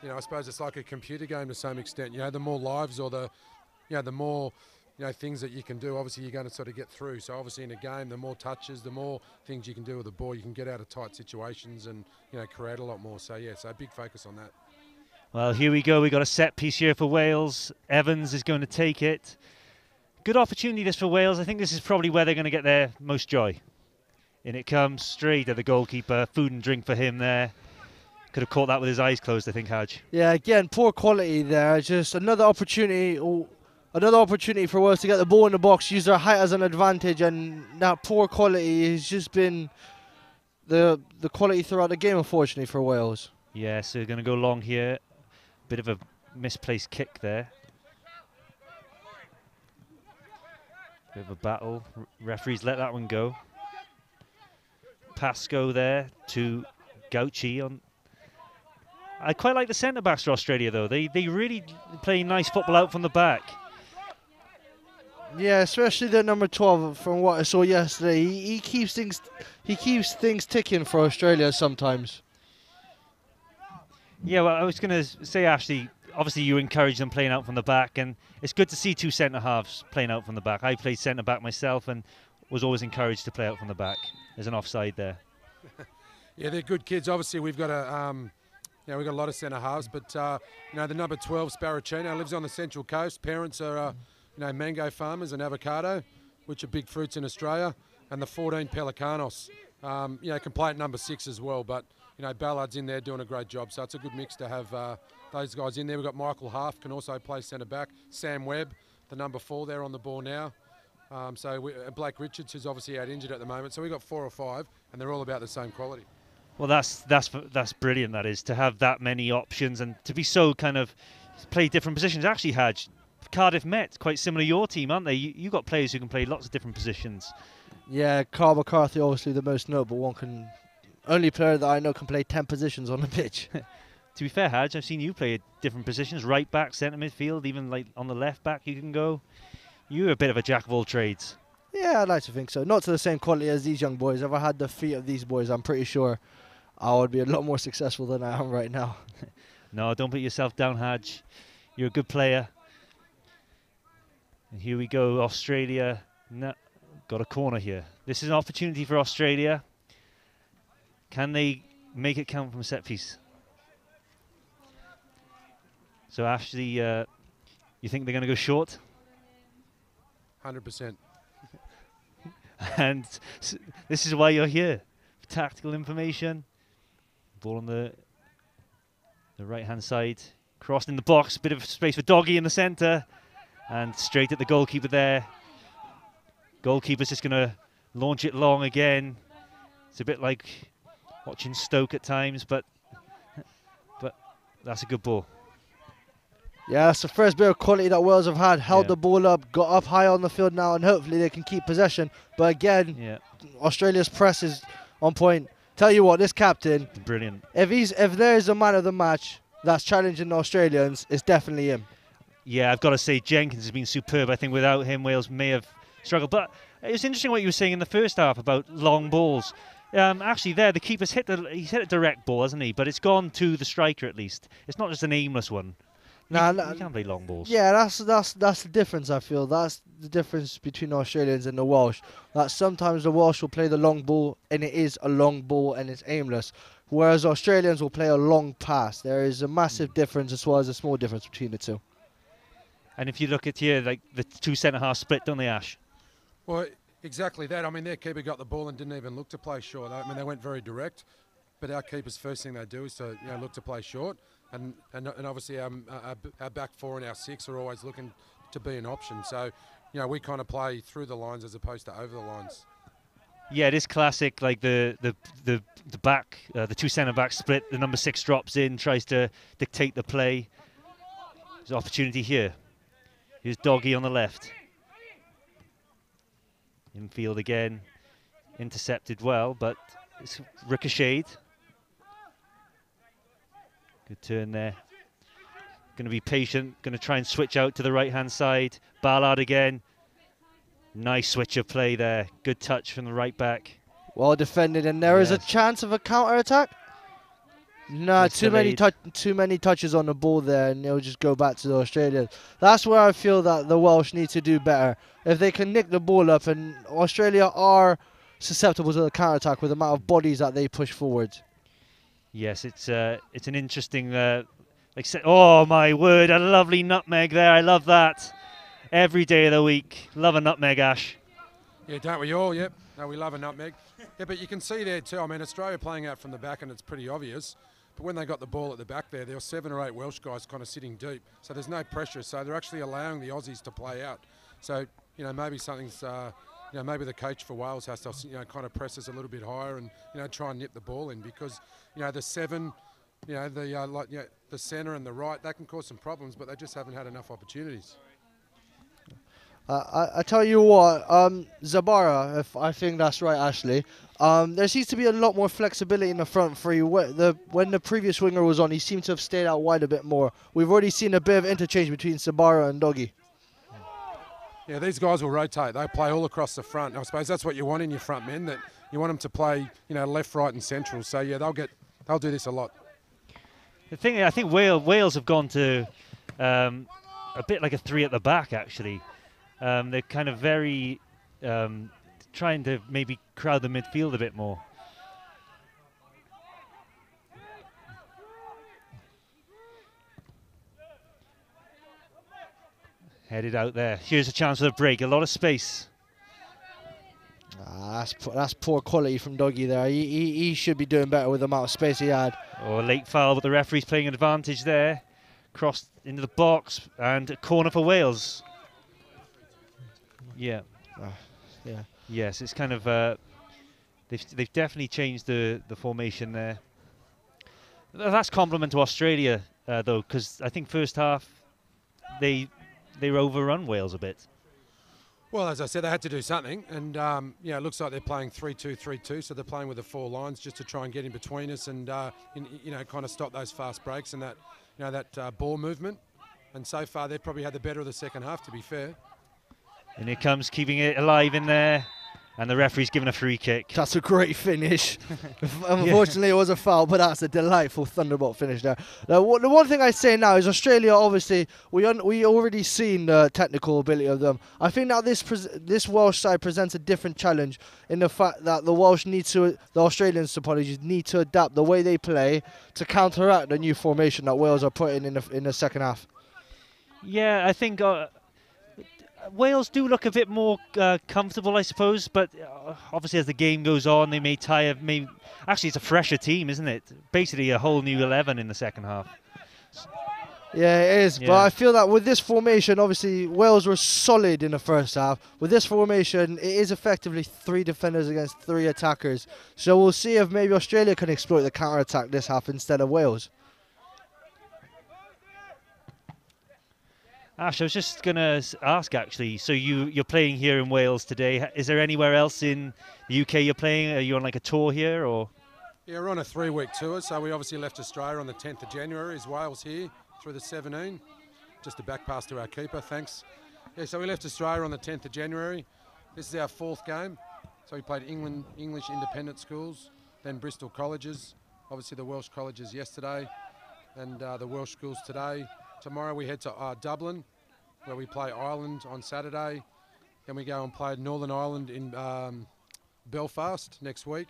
you know, I suppose it's like a computer game to some extent. You know, the more lives or the more, you know, things that you can do, obviously you're going to sort of get through. So obviously in a game, the more touches, the more things you can do with the ball, you can get out of tight situations and, you know, create a lot more. So yeah, so a big focus on that. Well, here we go. We got a set piece here for Wales. Evans is going to take it. Good opportunity this for Wales. I think this is probably where they're going to get their most joy. In it comes straight at the goalkeeper. Food and drink for him there. Could have caught that with his eyes closed, I think, Haj. Yeah, again, poor quality there. Just another opportunity for Wales to get the ball in the box, use their height as an advantage, and that poor quality has just been the quality throughout the game, unfortunately, for Wales. Yeah, so we're going to go long here. Bit of a misplaced kick there. Bit of a battle. Referees let that one go. Pascoe there to Gauchi on. I quite like the centre-backs for Australia, though. They really play nice football out from the back. Yeah, especially the number 12 from what I saw yesterday. He keeps things ticking for Australia sometimes. Yeah, well, I was going to say, Ashley, obviously you encourage them playing out from the back, and it's good to see two centre-halves playing out from the back. I played centre-back myself and was always encouraged to play out from the back. There's an offside there. Yeah, they're good kids. Obviously, we've got we've got a lot of centre halves, but you know, the number 12 Sparacino lives on the Central Coast. Parents are you know, mango farmers and avocado, which are big fruits in Australia, and the 14 Pelicanos, you know, can play at number 6 as well. But you know, Ballard's in there doing a great job, so it's a good mix to have those guys in there. We've got Michael Half, can also play centre back. Sam Webb, the number 4 there on the ball now. Blake Richards, who's obviously out injured at the moment. So we've got 4 or 5, and they're all about the same quality. Well, that's brilliant. That is, to have that many options and to be so kind of play different positions. Actually, Hadj, Cardiff Met, quite similar to your team, aren't they? You got players who can play lots of different positions. Yeah, Carl McCarthy, obviously the most notable one. Only player that I know can play 10 positions on the pitch. To be fair, Hadj, I've seen you play at different positions: right back, centre midfield, even like on the left back you can go. You're a bit of a jack of all trades. Yeah, I'd like to think so. Not to the same quality as these young boys. If I had the feet of these boys, I'm pretty sure I would be a lot more successful than I am right now. No, don't put yourself down, Hadj. You're a good player. And here we go, Australia. No, got a corner here. This is an opportunity for Australia. Can they make it count from a set piece? So, Ashley, you think they're going to go short? 100%. And this is why you're here. Tactical information. Ball on the right-hand side. Crossed in the box. Bit of space for Doggy in the centre. And straight at the goalkeeper there. Goalkeeper's just going to launch it long again. It's a bit like watching Stoke at times, but that's a good ball. Yeah, that's the first bit of quality that Wales have had. Held the ball up, got up high on the field now, and hopefully they can keep possession. But again, Australia's press is on point. Tell you what, this captain, brilliant. If there is a man of the match that's challenging the Australians, it's definitely him. Yeah, I've got to say Jenkins has been superb. I think without him, Wales may have struggled. But it was interesting what you were saying in the first half about long balls. Actually, there the keeper's hit a direct ball, hasn't he? But it's gone to the striker at least. It's not just an aimless one. You can't play long balls. Yeah, that's the difference. I feel that's the difference between the Australians and the Welsh. That sometimes the Welsh will play the long ball and it is a long ball and it's aimless, whereas Australians will play a long pass. There is a massive difference as well as a small difference between the two. And if you look at here, like the two centre-half split, don't they, Ash? Well, exactly that. I mean, their keeper got the ball and didn't even look to play short. I mean, they went very direct, but our keepers' first thing they do is to look to play short, and obviously our back 4 and our 6 are always looking to be an option. So, we kind of play through the lines as opposed to over the lines. Yeah, it is classic. Like the back, the two centre-back split. The number 6 drops in, tries to dictate the play. There's an opportunity here. Here's Doggy on the left. Infield again. Intercepted well, but it's ricocheted. Good turn there. Going to be patient. Going to try and switch out to the right-hand side. Ballard again. Nice switch of play there. Good touch from the right back. Well defended, and there is a chance of a counter-attack. No, too many touches on the ball there, and they'll just go back to the Australians. That's where I feel that the Welsh need to do better. If they can nick the ball up, and Australia are susceptible to the counter-attack with the amount of bodies that they push forward. Yes, it's an interesting. Oh my word! A lovely nutmeg there. I love that. Every day of the week, love a nutmeg, Ash. Yeah, don't we all? Yep. No, we love a nutmeg. Yeah, but you can see there too. I mean, Australia playing out from the back, and it's pretty obvious. But when they got the ball at the back there were 7 or 8 Welsh guys kind of sitting deep. So there's no pressure. So they're actually allowing the Aussies to play out. So, maybe something's, maybe the coach for Wales has to, kind of press us a little bit higher and, try and nip the ball in because, the 7, the centre and the right, that can cause some problems, but they just haven't had enough opportunities. I tell you what, Zabara, if I think that's right, Ashley, there seems to be a lot more flexibility in the front three. When the previous winger was on, he seemed to have stayed out wide a bit more. We've already seen a bit of interchange between Sabara and Doggy. Yeah, these guys will rotate. They play all across the front. I suppose that's what you want in your front men, that you want them to play, left, right and central. So, yeah, they'll do this a lot. The thing, I think Wales have gone to a bit like a 3 at the back, actually. They're kind of very trying to maybe crowd the midfield a bit more. Headed out there. Here's a chance for the break. A lot of space. That's poor quality from Doggy there. He should be doing better with the amount of space he had. Oh, late foul, but the referee's playing an advantage there. crossed into the box, and a corner for Wales. Yeah. Yeah. Yes, it's kind of they've definitely changed the formation there. That's compliment to Australia though, because I think first half they were overrun Wales a bit. Well, as I said, they had to do something, and yeah, it looks like they're playing 3-2-3-2, so they're playing with the 4 lines just to try and get in between us and kind of stop those fast breaks and that ball movement. And so far, they've probably had the better of the second half, to be fair. And here comes keeping it alive in there, and the referee's given a free kick. That's a great finish. Unfortunately, it was a foul, but that's a delightful thunderbolt finish there. The one thing I say now is Australia, obviously, we already seen the technical ability of them. I think now this Welsh side presents a different challenge in the fact that the Australians, apologies, need to adapt the way they play to counteract the new formation that Wales are putting in the second half. Yeah, I think Wales do look a bit more comfortable, I suppose, but obviously as the game goes on, they may tire. Actually, it's a fresher team, isn't it? Basically, a whole new 11 in the second half. Yeah, it is. Yeah. But I feel that with this formation, obviously, Wales were solid in the first half. With this formation, it is effectively 3 defenders against 3 attackers. So we'll see if maybe Australia can exploit the counter-attack this half instead of Wales. Ash, I was just going to ask, actually, so you're playing here in Wales today. Is there anywhere else in the UK you're playing? Are you on like a tour here, or? Yeah, we're on a 3-week tour, so we obviously left Australia on the 10th of January. Is Wales here through the 17? Just a back pass to our keeper, thanks. Yeah, so we left Australia on the 10th of January. This is our 4th game. So we played English independent schools, then Bristol colleges, obviously the Welsh colleges yesterday, and the Welsh schools today. Tomorrow we head to Dublin, where we play Ireland on Saturday. Then we go and play Northern Ireland in Belfast next week.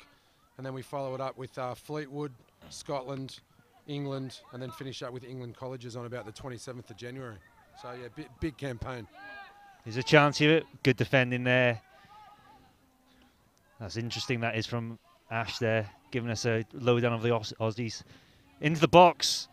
And then we follow it up with Fleetwood, Scotland, England, and then finish up with England colleges on about the 27th of January. So, yeah, big campaign. There's a chance here. Good defending there. That's interesting. That is from Ash there, giving us a lowdown of the Aussies. Into the box.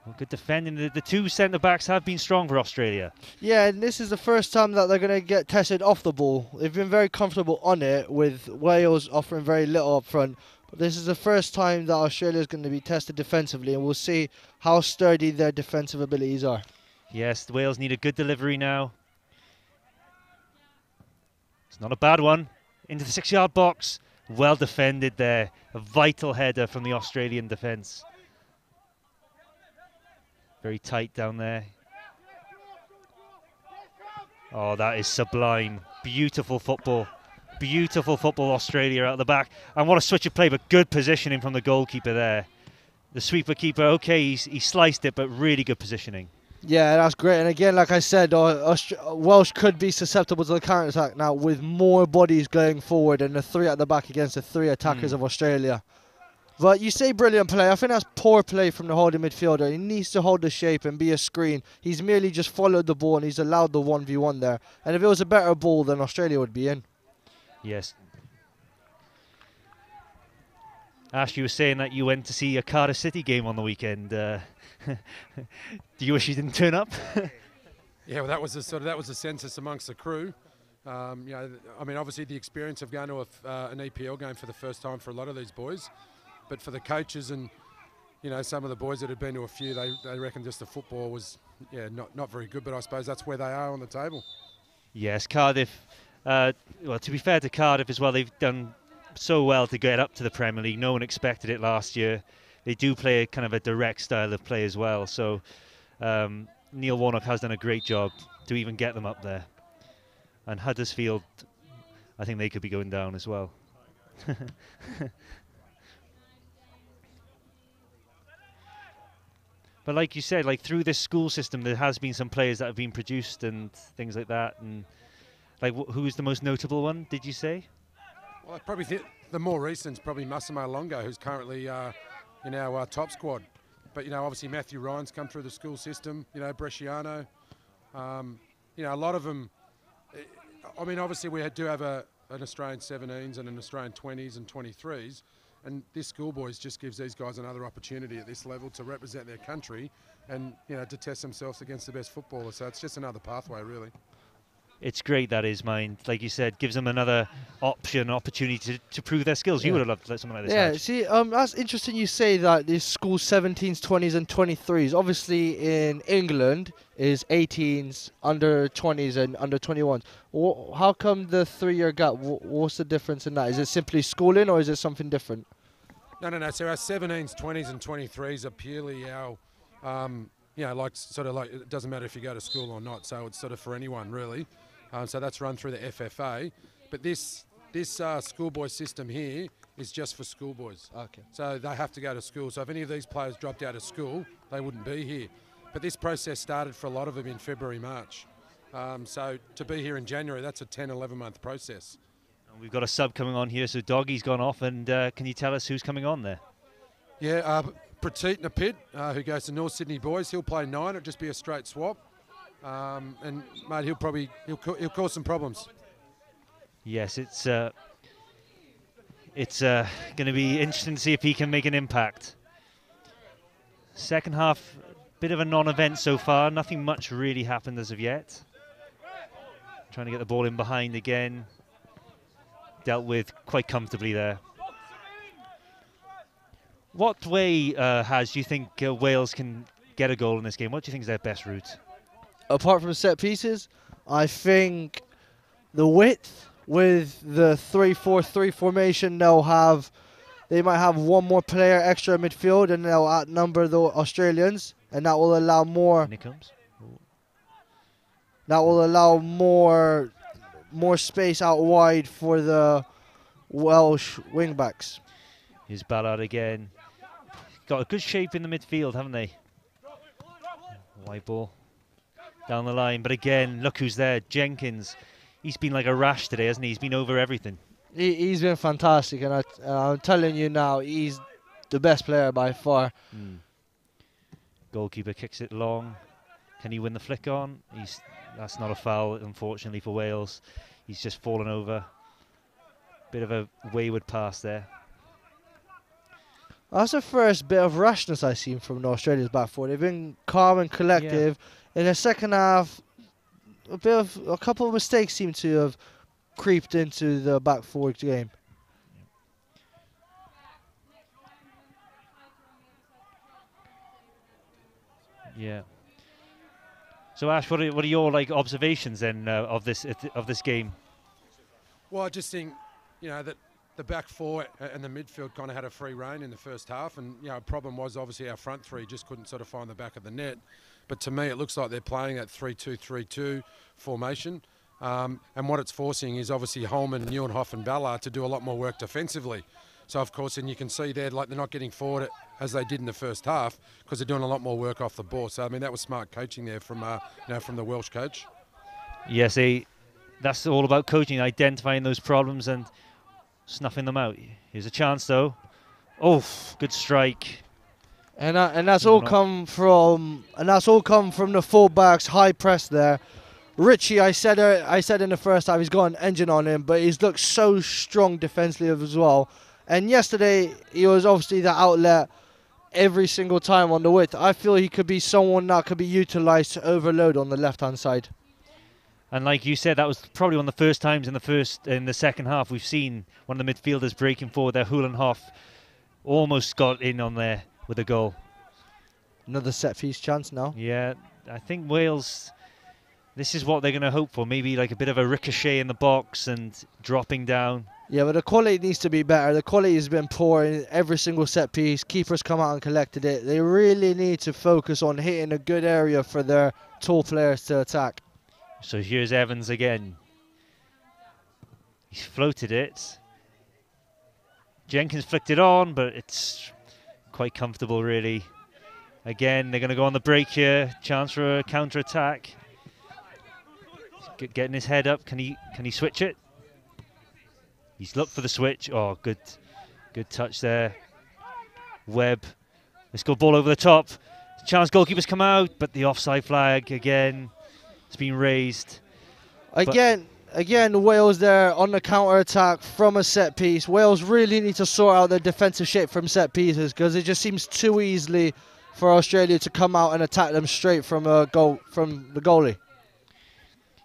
Well, good defending. The 2 centre-backs have been strong for Australia. Yeah, and this is the first time that they're going to get tested off the ball. They've been very comfortable on it, with Wales offering very little up front. But this is the first time that Australia is going to be tested defensively, and we'll see how sturdy their defensive abilities are. Yes, the Wales need a good delivery now. It's not a bad one. Into the 6-yard box. Well defended there. A vital header from the Australian defence. Very tight down there. Oh, that is sublime. Beautiful football. Beautiful football, Australia out the back. And what a switch of play, but good positioning from the goalkeeper there. The sweeper keeper, okay, he sliced it, but really good positioning. Yeah, that's great. And again, like I said, Welsh could be susceptible to the counter-attack now with more bodies going forward and the 3 at the back against the 3 attackers of Australia. But you say brilliant play. I think that's poor play from the holding midfielder. He needs to hold the shape and be a screen. He's merely just followed the ball and he's allowed the 1v1 there. And if it was a better ball, then Australia would be in. Yes. Ash, you were saying that you went to see a Cardiff City game on the weekend. Do you wish you didn't turn up? Yeah, well, that was the census amongst the crew. I mean, obviously the experience of going to an EPL game for the first time for a lot of these boys. But for the coaches and, some of the boys that had been to a few, they reckon just the football was, not very good. But I suppose that's where they are on the table. Yes, Cardiff. Well, to be fair to Cardiff as well, they've done so well to get up to the Premier League. No one expected it last year. They do play a kind of a direct style of play as well. So Neil Warnock has done a great job to even get them up there. And Huddersfield, I think they could be going down as well. But like you said, like through this school system, there has been some players that have been produced and things like that. And like, who's the most notable one? Did you say? Well, I probably think the more recent is probably Massimo Longo, who's currently in our top squad. But obviously Matthew Ryan's come through the school system. Bresciano. A lot of them. I mean, obviously we do have an Australian 17s and an Australian 20s and 23s. And this schoolboys just gives these guys another opportunity at this level to represent their country and, you know, to test themselves against the best footballers. So it's just another pathway, really. It's great, that is, mine. Like you said, gives them another opportunity to prove their skills. You would have loved something like this. Yeah, Hatch. see, that's interesting you say that this school 17s, 20s and 23s. Obviously in England is 18s, under 20s and under 21s. How come the 3-year gap? What's the difference in that? Is it simply schooling or is it something different? No. So our 17s, 20s and 23s are purely our, you know, like sort of like, it doesn't matter if you go to school or not. So it's sort of for anyone, really. So that's run through the FFA. But this schoolboy system here is just for schoolboys. Okay. So they have to go to school. So if any of these players dropped out of school, they wouldn't be here. But this process started for a lot of them in February, March. So to be here in January, that's a 10, 11-month process. We've got a sub coming on here, so Doggy's gone off. And can you tell us who's coming on there? Yeah, Prateet Napid, who goes to North Sydney Boys. He'll play 9. It'll just be a straight swap. And mate, he'll cause some problems. Yes, it's going to be interesting to see if he can make an impact. Second half, bit of a non-event so far. Nothing much really happened as of yet. Trying to get the ball in behind again. Dealt with quite comfortably there. What way, do you think Wales can get a goal in this game? What do you think is their best route? Apart from set pieces, I think the width with the 3-4-3 formation, they might have one more player extra in midfield and they'll outnumber the Australians, and that will allow more. That will allow more space out wide for the Welsh wingbacks. Here's Ballard again. Got a good shape in the midfield, haven't they? White ball down the line, but again, look who's there, Jenkins. He's been like a rash today, hasn't he? He's been over everything. He's been fantastic, and I'm telling you now, he's the best player by far. Goalkeeper kicks it long. Can he win the flick on? That's not a foul, unfortunately, for Wales. He's just fallen over. Bit of a wayward pass there. That's the first bit of rashness I've seen from the Australians back four. They've been calm and collective. Yeah. In the second half, a couple of mistakes seem to have creeped into the back forward game. Yeah. So Ash, what are your observations then of this game? Well, I just think, you know, that the back four and the midfield kind of had a free rein in the first half, and you know, problem was obviously our front three just couldn't sort of find the back of the net. But to me, it looks like they're playing that 3-2-3-2 formation, and what it's forcing is obviously Holman, Nieuwenhof, and Ballard to do a lot more work defensively. So of course, and you can see there, they're not getting forward as they did in the first half because they're doing a lot more work off the ball. So I mean, that was smart coaching there from from the Welsh coach. Yes, that's all about coaching, identifying those problems and snuffing them out. Here's a chance though. Oh, good strike. And that's all come from the fullbacks high press there. Richie, I said in the first half, he's got an engine on him, but he's looked so strong defensively as well. And yesterday he was obviously the outlet every single time on the width. I feel he could be someone that could be utilised to overload on the left-hand side. And like you said, that was probably one of the first times in the second half we've seen one of the midfielders breaking forward there. Nieuwenhof almost got in on there with a goal. Another set-piece chance now. Yeah, I think Wales, this is what they're going to hope for. Maybe like a bit of a ricochet in the box and dropping down. Yeah, but the quality needs to be better. The quality has been poor in every single set piece. Keepers come out and collected it. They really need to focus on hitting a good area for their tall players to attack. So here's Evans again. He's floated it. Jenkins flicked it on, but it's quite comfortable really. Again, they're going to go on the break here. Chance for a counter-attack. Getting his head up. Can he switch it? He's looked for the switch. Oh, good touch there. Webb. Let's go ball over the top. Chance goalkeepers come out, but the offside flag again. It's been raised. Again, Again, Wales there on the counter-attack from a set piece. Wales really need to sort out their defensive shape from set pieces, because it just seems too easily for Australia to come out and attack them straight from a goal from the goalie.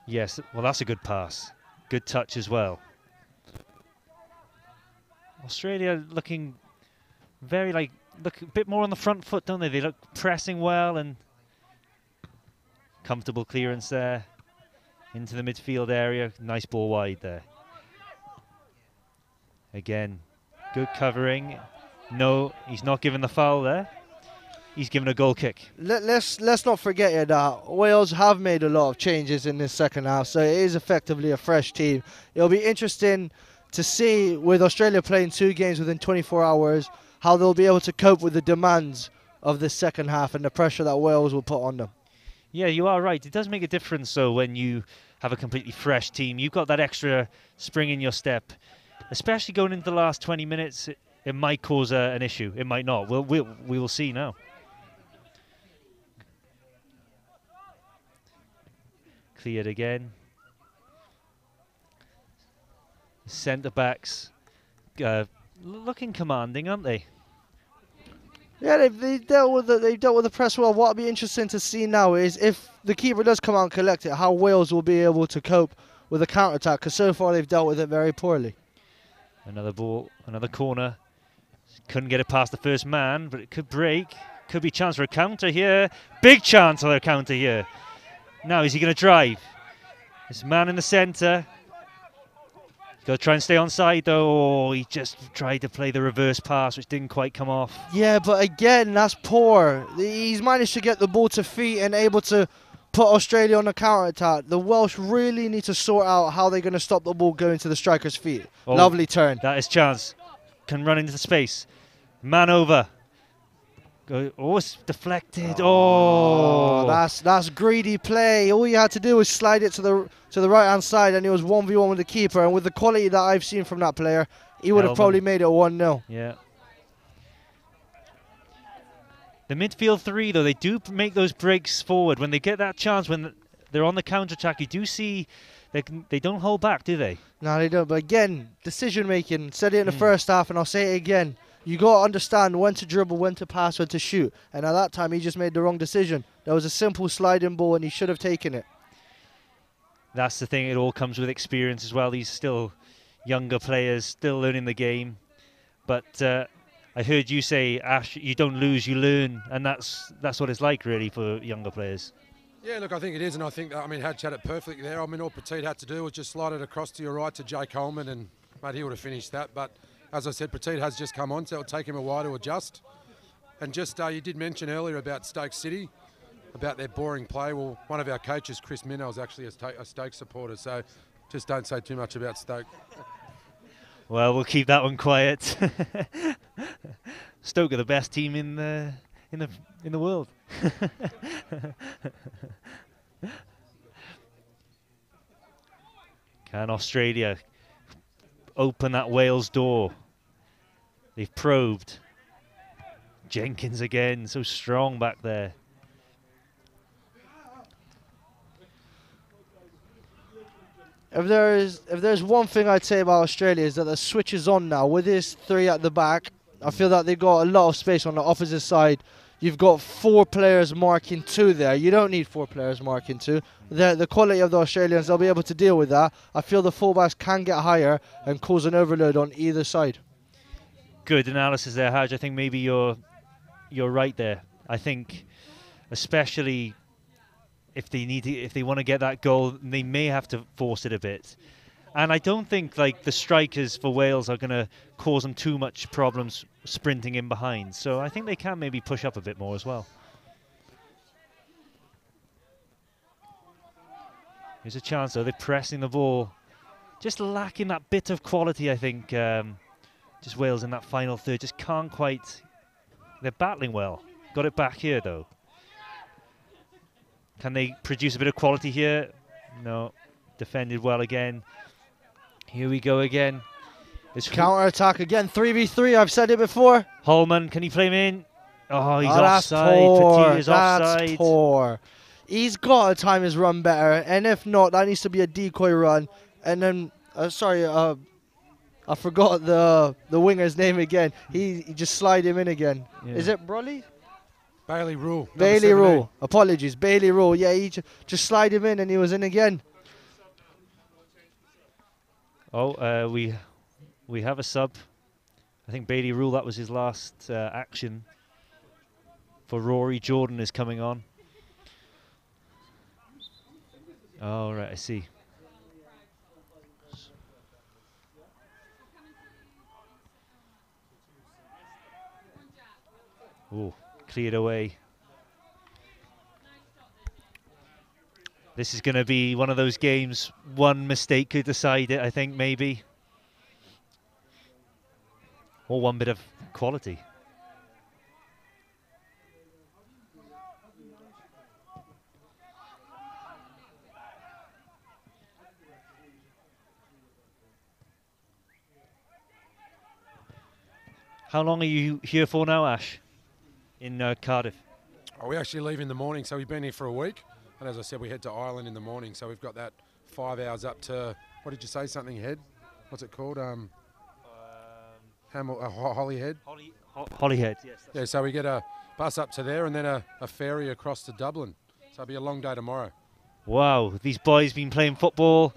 Yes, well, that's a good pass. Good touch as well. Australia looking very look a bit more on the front foot, don't they? They look pressing well, and comfortable clearance there into the midfield area. Nice ball wide there. Again, good covering. No, he's not given the foul there. He's given a goal kick. Let's not forget here that Wales have made a lot of changes in this second half, so it is effectively a fresh team. It'll be interesting to see, with Australia playing 2 games within 24 hours, how they'll be able to cope with the demands of this second half and the pressure that Wales will put on them. Yeah, you are right. It does make a difference, though, when you have a completely fresh team. You've got that extra spring in your step, especially going into the last 20 minutes. It might cause an issue. It might not. We will see now. Cleared again. Centre backs looking commanding, aren't they? Yeah, they've dealt with the press well. What'll be interesting to see now is if the keeper does come out and collect it, how Wales will be able to cope with the counter attack, because so far they've dealt with it very poorly. Another ball, another corner. Couldn't get it past the first man, but it could break. Could be chance for a counter here. Big chance for a counter here. Now, is he going to drive? This man in the centre. He's got to try and stay on side, though. Oh, he just tried to play the reverse pass, which didn't quite come off. Yeah, but again, that's poor. He's managed to get the ball to feet and able to put Australia on a counter-attack. The Welsh really need to sort out how they're going to stop the ball going to the striker's feet. Oh, lovely turn. That is chance. Can run into the space. Man over. Oh, it's deflected. Oh, that's greedy play. All you had to do was slide it to the right hand side, and it was 1v1 with the keeper. And with the quality that I've seen from that player, he would have probably made it 1-0. Yeah. The midfield 3, though, they do make those breaks forward when they get that chance. When they're on the counter attack, you do see they don't hold back, do they? No, they don't. But again, decision making. Said it in the first half, and I'll say it again. You got to understand when to dribble, when to pass, when to shoot. And at that time, he just made the wrong decision. There was a simple sliding ball, and he should have taken it. That's the thing. It all comes with experience as well. These still younger players, still learning the game. But I heard you say, Ash, you don't lose, you learn. And that's what it's like, really, for younger players. Yeah, look, I think it is. And I think, Hadj had it perfectly there. All Petit had to do was just slide it across to your right to Jake Coleman, and, mate, he would have finished that. But as I said, Petit has just come on, so it'll take him a while to adjust. And just, you did mention earlier about Stoke City, about their boring play. Well, one of our coaches, Chris Minnow, is actually a Stoke supporter, so just don't say too much about Stoke. Well, we'll keep that one quiet. Stoke are the best team in the world. Can Australia open that Wales door? They've probed. Jenkins again, so strong back there. If there's one thing I'd say about Australia is that the switch is on now. With this 3 at the back, I feel that they've got a lot of space on the opposite side. You've got 4 players marking 2 there. You don't need 4 players marking 2. The quality of the Australians, they'll be able to deal with that. I feel the fullbacks can get higher and cause an overload on either side. Good analysis there, Haj. I think maybe you're right there. I think especially if they want to get that goal, they may have to force it a bit. And I don't think the strikers for Wales are going to cause them too much problems sprinting in behind. So I think they can maybe push up a bit more as well. Here's a chance though. They're pressing the ball, just lacking that bit of quality. I think just Wales in that final third just can't quite. They're battling well. Got it back here though. Can they produce a bit of quality here? No. Defended well again. Here we go again. It's counter-attack again. 3v3, I've said it before. Holman, can he play him in? Oh, he's that's offside. Poor. Petit is offside. That's poor. He's got to time his run better. And if not, that needs to be a decoy run. and then sorry, I forgot the winger's name again. He just slide him in again. Yeah. Is it Brolly? Bailey Rule. number Bailey 17. Rule. Apologies, Bailey Rule. Yeah, he just slide him in and he was in again. Oh, we have a sub. I think Bailey Rule, that was his last action. For Rory, Jordan is coming on. Oh, right, I see. Oh, cleared away. This is going to be one of those games, one mistake could decide it, I think, maybe. Or one bit of quality. How long are you here for now, Ash, in Cardiff? Oh, we actually leave in the morning, so we've been here for a week. And as I said, we head to Ireland in the morning, so we've got that 5 hours up to, what did you say, something head? What's it called? Holyhead? Holyhead, yes. Yeah, so we get a bus up to there and then a ferry across to Dublin. So it'll be a long day tomorrow. Wow, these boys been playing football.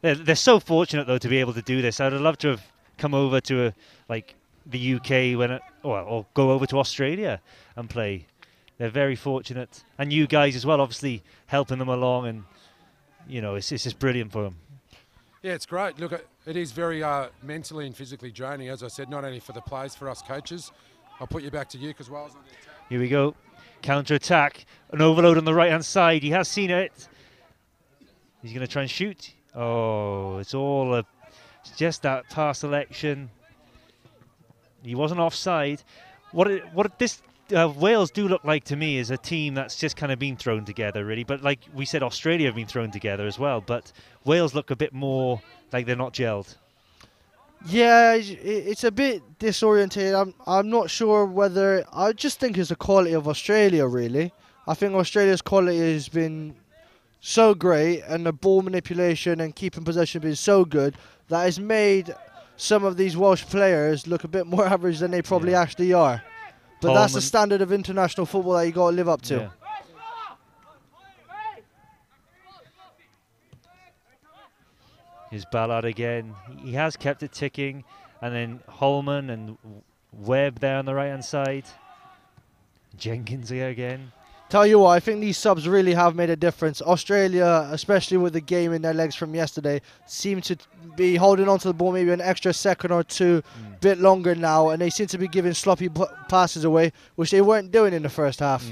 They're so fortunate, though, to be able to do this. I'd have loved to have come over to, the UK or go over to Australia and play. They're very fortunate, and you guys as well, obviously helping them along, and it's just brilliant for them. Yeah, it's great. Look, it is very mentally and physically draining, as I said, not only for the players, for us coaches. I'll put you back to you because Wales on the attack. Here we go, counter attack, an overload on the right hand side. He has seen it. He's going to try and shoot. Oh, it's just that pass selection. He wasn't offside. What this Wales do look like to me is a team that's just kind of been thrown together, really. But like we said, Australia have been thrown together as well. But Wales look a bit more like they're not gelled. Yeah, it's a bit disorientated. I'm not sure whether... I just think it's the quality of Australia, really. I think Australia's quality has been so great, and the ball manipulation and keeping possession has been so good that has made some of these Welsh players look a bit more average than they probably actually are. But that's the standard of international football that you got to live up to. Yeah. Here's Ballard again. He has kept it ticking. And then Holman and Webb there on the right-hand side. Jenkins here again. Tell you what, I think these subs really have made a difference. Australia, especially with the game in their legs from yesterday, seem to be holding on to the ball maybe an extra second or two, bit longer now, and they seem to be giving sloppy passes away, which they weren't doing in the first half.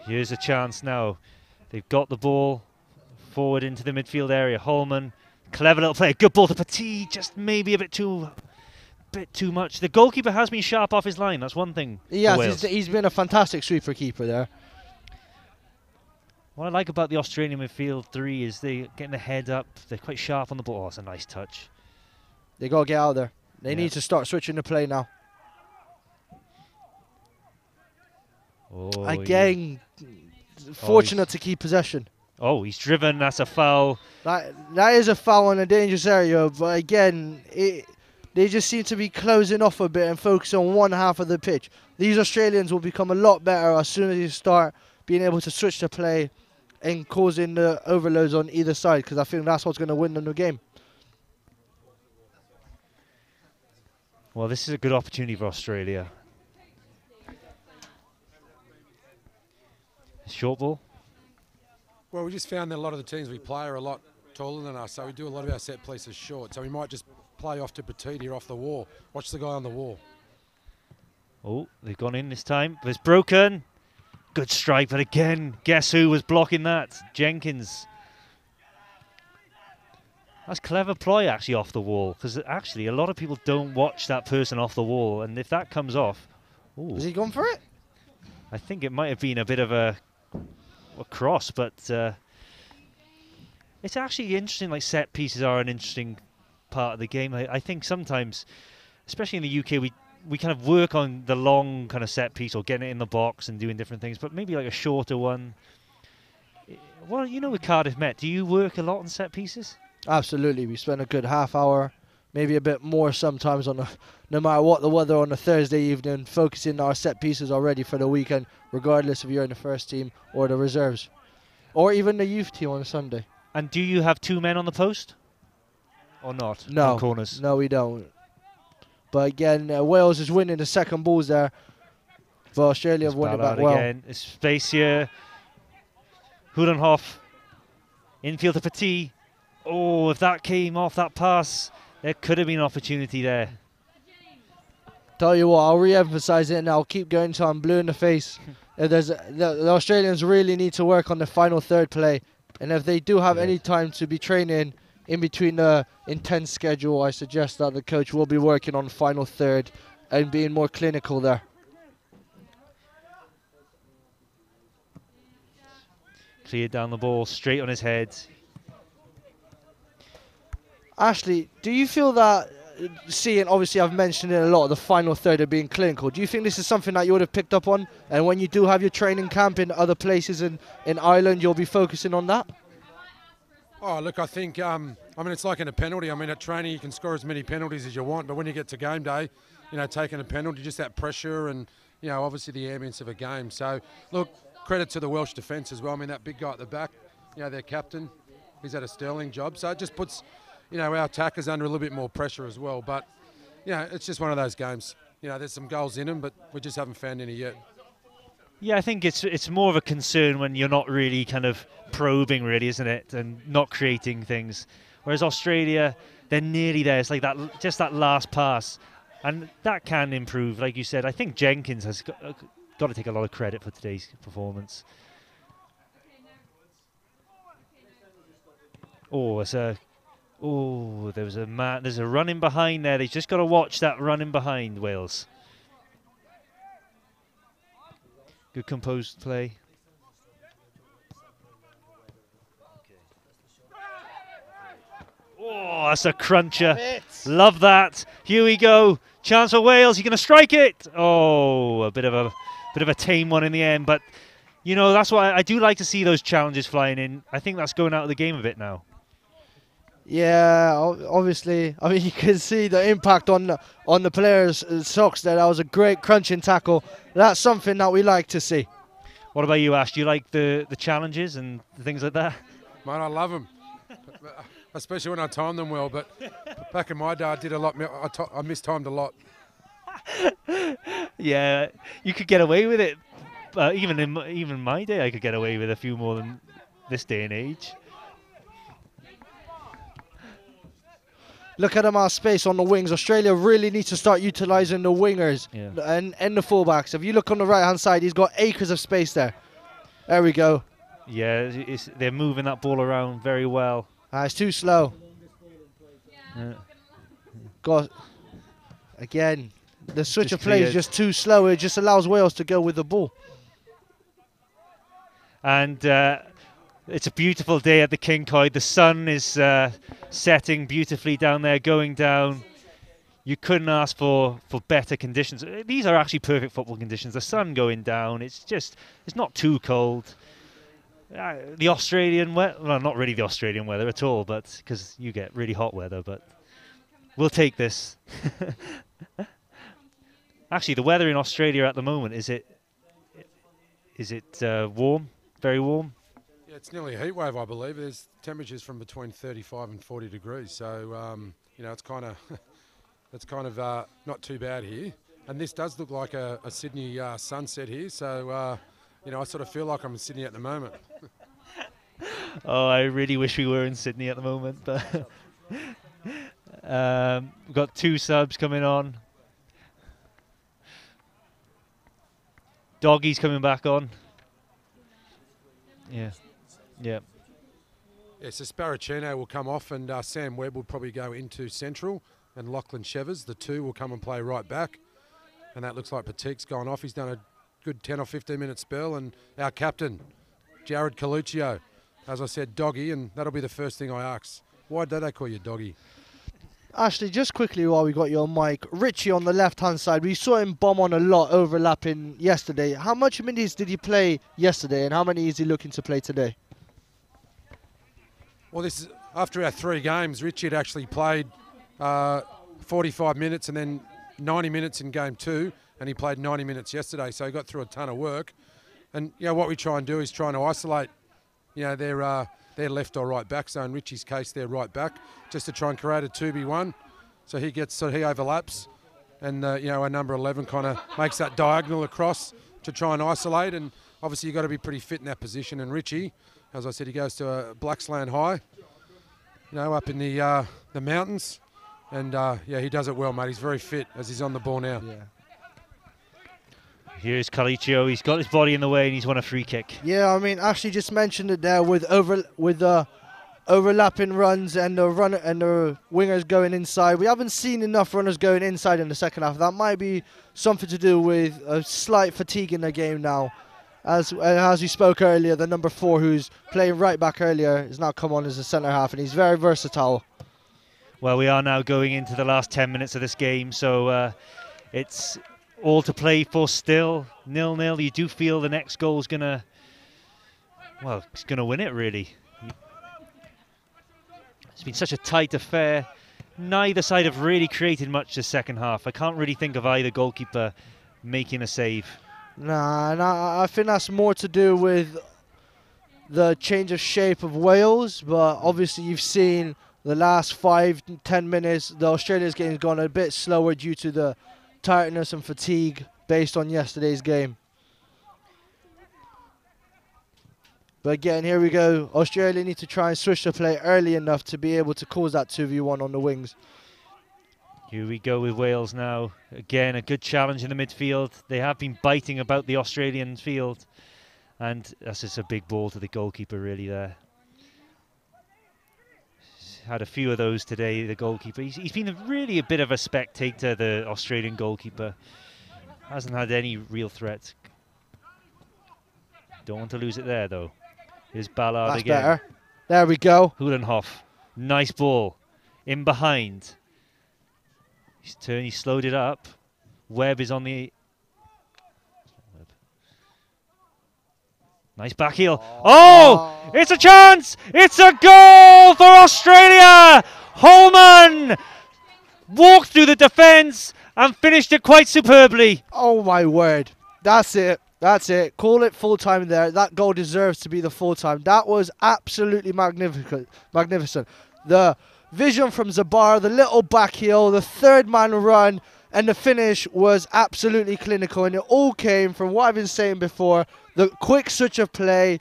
Here's a chance now. They've got the ball forward into the midfield area. Holman, clever little play, good ball to Petit, just maybe a bit too much. The goalkeeper has been sharp off his line. That's one thing. Yes, he's been a fantastic sweeper keeper there. What I like about the Australian midfield three is they getting the head up. They're quite sharp on the ball. Oh, it's a nice touch. They got to get out there. They need to start switching the play now. Oh, again, fortunate to keep possession. Oh, he's driven. That's a foul. That is a foul in a dangerous area. But again, they just seem to be closing off a bit and focus on one half of the pitch. These Australians will become a lot better as soon as you start being able to switch the play and causing the overloads on either side, because I think that's what's going to win them the game. Well, this is a good opportunity for Australia. Short ball. Well, we just found that a lot of the teams we play are a lot taller than us, so we do a lot of our set pieces short. So we might just play off to Petit here off the wall. Watch the guy on the wall. Oh, they've gone in this time, but it's broken. Good strike, but again, guess who was blocking that? Jenkins. That's clever ploy, actually, off the wall, because actually a lot of people don't watch that person off the wall, and if that comes off... Ooh, has he gone for it? I think it might have been a bit of a cross, but it's actually interesting. Like, set pieces are an interesting part of the game. I think sometimes, especially in the UK, we kind of work on the long kind of set piece or getting it in the box and doing different things, but maybe like a shorter one, Well, you know, with Cardiff Met, do you work a lot on set pieces? Absolutely, we spend a good half hour, maybe a bit more sometimes on no matter what the weather on a Thursday evening, focusing our set pieces already for the weekend, regardless if you're in the first team or the reserves, or even the youth team on a Sunday. And do you have 2 men on the post, or not? No, On corners. no, we don't. But again, Wales is winning the second balls there, but Australia have won it back well. Again. It's space here. Hudenhoff, infield to Petit. Oh, if that came off that pass, there could have been an opportunity there. Tell you what, I'll re-emphasize it and I'll keep going until I'm blue in the face. The Australians really need to work on the final third play, and if they do have any time to be training in between the intense schedule, I suggest that the coach will be working on final third and being more clinical there. Cleared down the ball, straight on his head. Ashley, do you feel that, seeing, obviously I've mentioned it a lot, the final third of being clinical, do you think this is something that you would have picked up on? And when you do have your training camp in other places in Ireland, you'll be focusing on that? Oh, look, I think, it's like in a penalty. I mean, at training, you can score as many penalties as you want, but when you get to game day, taking a penalty, just that pressure and, obviously the ambience of a game. So, look, credit to the Welsh defence as well. I mean, that big guy at the back, their captain, he's had a sterling job. So it just puts, our attackers under a little bit more pressure as well. But, it's just one of those games. There's some goals in them, but we just haven't found any yet. Yeah, I think it's more of a concern when you're not really kind of probing, really, isn't it? And not creating things. Whereas Australia, they're nearly there. It's like just that last pass. And that can improve, like you said. I think Jenkins has got to take a lot of credit for today's performance. There's a run in behind there. They've just got to watch that run in behind, Wales. Good composed play. Oh, that's a cruncher. Love that. Here we go. Chance for Wales. You're going to strike it. Oh, a bit of a tame one in the end. But, that's why I do like to see those challenges flying in. I think that's going out of the game a bit now. Yeah, obviously. I mean, you can see the impact on the players' socks there. That was a great crunching tackle. That's something that we like to see. What about you, Ash? Do you like the challenges and things like that? Man, I love them. Especially when I time them well. But back in my day, I did a lot. I mistimed a lot. Yeah, you could get away with it. Even in my day, I could get away with a few more than this day and age. Look at them, our space on the wings. Australia really needs to start utilising the wingers and the fullbacks. If you look on the right-hand side, he's got acres of space there. There we go. Yeah, they're moving that ball around very well. It's too slow. Again, the switch of play is just too slow. It just allows Wales to go with the ball. And it's a beautiful day at the Kincoid. The sun is setting beautifully down there, going down. You couldn't ask for better conditions. These are actually perfect football conditions. The sun going down. It's not too cold. The Australian weather, well, not really the Australian weather at all, but because you get really hot weather, but we'll take this. Actually, the weather in Australia at the moment, is it warm? Very warm? Yeah, it's nearly a heat wave, I believe. There's temperatures from between 35 and 40 degrees, so it's kind of not too bad here. And this does look like a Sydney sunset here, so I sort of feel like I'm in Sydney at the moment. Oh, I really wish we were in Sydney at the moment, but we've got 2 subs coming on. Doggy's coming back on. Yeah. Yeah, so Sparacino will come off and Sam Webb will probably go into central and Lachlan Shevers, the 2, will come and play right back. And that looks like Patik's gone off. He's done a good 10 or 15 minute spell. And our captain, Jared Coluccio, as I said, Doggy, and that'll be the first thing I ask. Why do they call you Doggy? Ashley, just quickly while we got you on mic, Richie on the left-hand side, we saw him bomb on a lot overlapping yesterday. How much minutes did he play yesterday and how many is he looking to play today? Well, this is after our 3 games. Richie had actually played 45 minutes and then 90 minutes in game 2, and he played 90 minutes yesterday. So he got through a ton of work. And what we try and do is trying to isolate, their left or right back. So in Richie's case, their right back, just to try and create a 2v1. So he overlaps, and our number 11 kind of makes that diagonal across to try and isolate. And obviously you've got to be pretty fit in that position. And Richie, as I said, he goes to a Blacksland High, up in the mountains, and he does it well, mate. He's very fit as he's on the ball now. Yeah. Here's Calicio. He's got his body in the way and he's won a free kick. Yeah, I mean, Ashley just mentioned it there with overlapping runs and the wingers going inside. We haven't seen enough runners going inside in the second half. That might be something to do with a slight fatigue in the game now. As we spoke earlier, the number 4 who's playing right back earlier has now come on as a centre half, and he's very versatile. Well, we are now going into the last 10 minutes of this game, so it's all to play for still. 0-0. You do feel the next goal is going to, it's going to win it, really. It's been such a tight affair. Neither side have really created much this second half. I can't really think of either goalkeeper making a save. Nah, I think that's more to do with the change of shape of Wales, but obviously you've seen the last 5-10 minutes, the Australia's game has gone a bit slower due to the tiredness and fatigue based on yesterday's game. But again, here we go. Australia need to try and switch the play early enough to be able to cause that 2v1 on the wings. Here we go with Wales now. Again, a good challenge in the midfield. They have been biting about the Australian field. And that's just a big ball to the goalkeeper, really, there. He's had a few of those today, the goalkeeper. He's been really a bit of a spectator, the Australian goalkeeper. Hasn't had any real threats. Don't want to lose it there, though. Here's Ballard That's again. better. There we go. Hulenhoff. Nice ball. In behind. He's turned, he slowed it up. Webb is on the... Nice back heel. Oh! It's a chance! It's a goal for Australia! Holman walked through the defence and finished it quite superbly. Oh my word. That's it. That's it. Call it full time there. That goal deserves to be the full time. That was absolutely magnificent. The vision from Zabar, the little back heel, the third man run, and the finish was absolutely clinical. And it all came from what I've been saying before, the quick switch of play,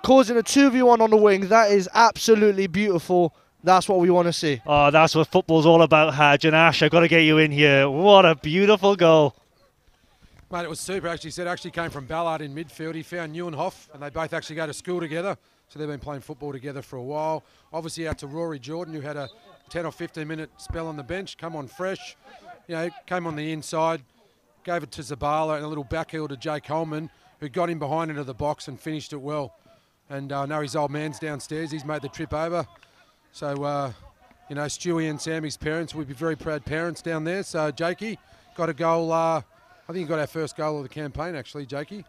causing a 2v1 on the wing. That is absolutely beautiful. That's what we want to see. Oh, that's what football's all about, Hadj. And Ash, I've got to get you in here. What a beautiful goal. Mate, it was super. Actually, said actually came from Ballard in midfield. He found Neuenhoff, and they both actually go to school together. So they've been playing football together for a while. Obviously out to Rory Jordan, who had a 10 or 15 minute spell on the bench, come on fresh. Came on the inside, gave it to Zabala and a little back heel to Jake Holman, who got him behind into the box and finished it well. And I know his old man's downstairs. He's made the trip over. So, Stewie and Sammy's parents would be very proud parents down there. So, Jakey got a goal. I think he got our first goal of the campaign, actually, Jakey.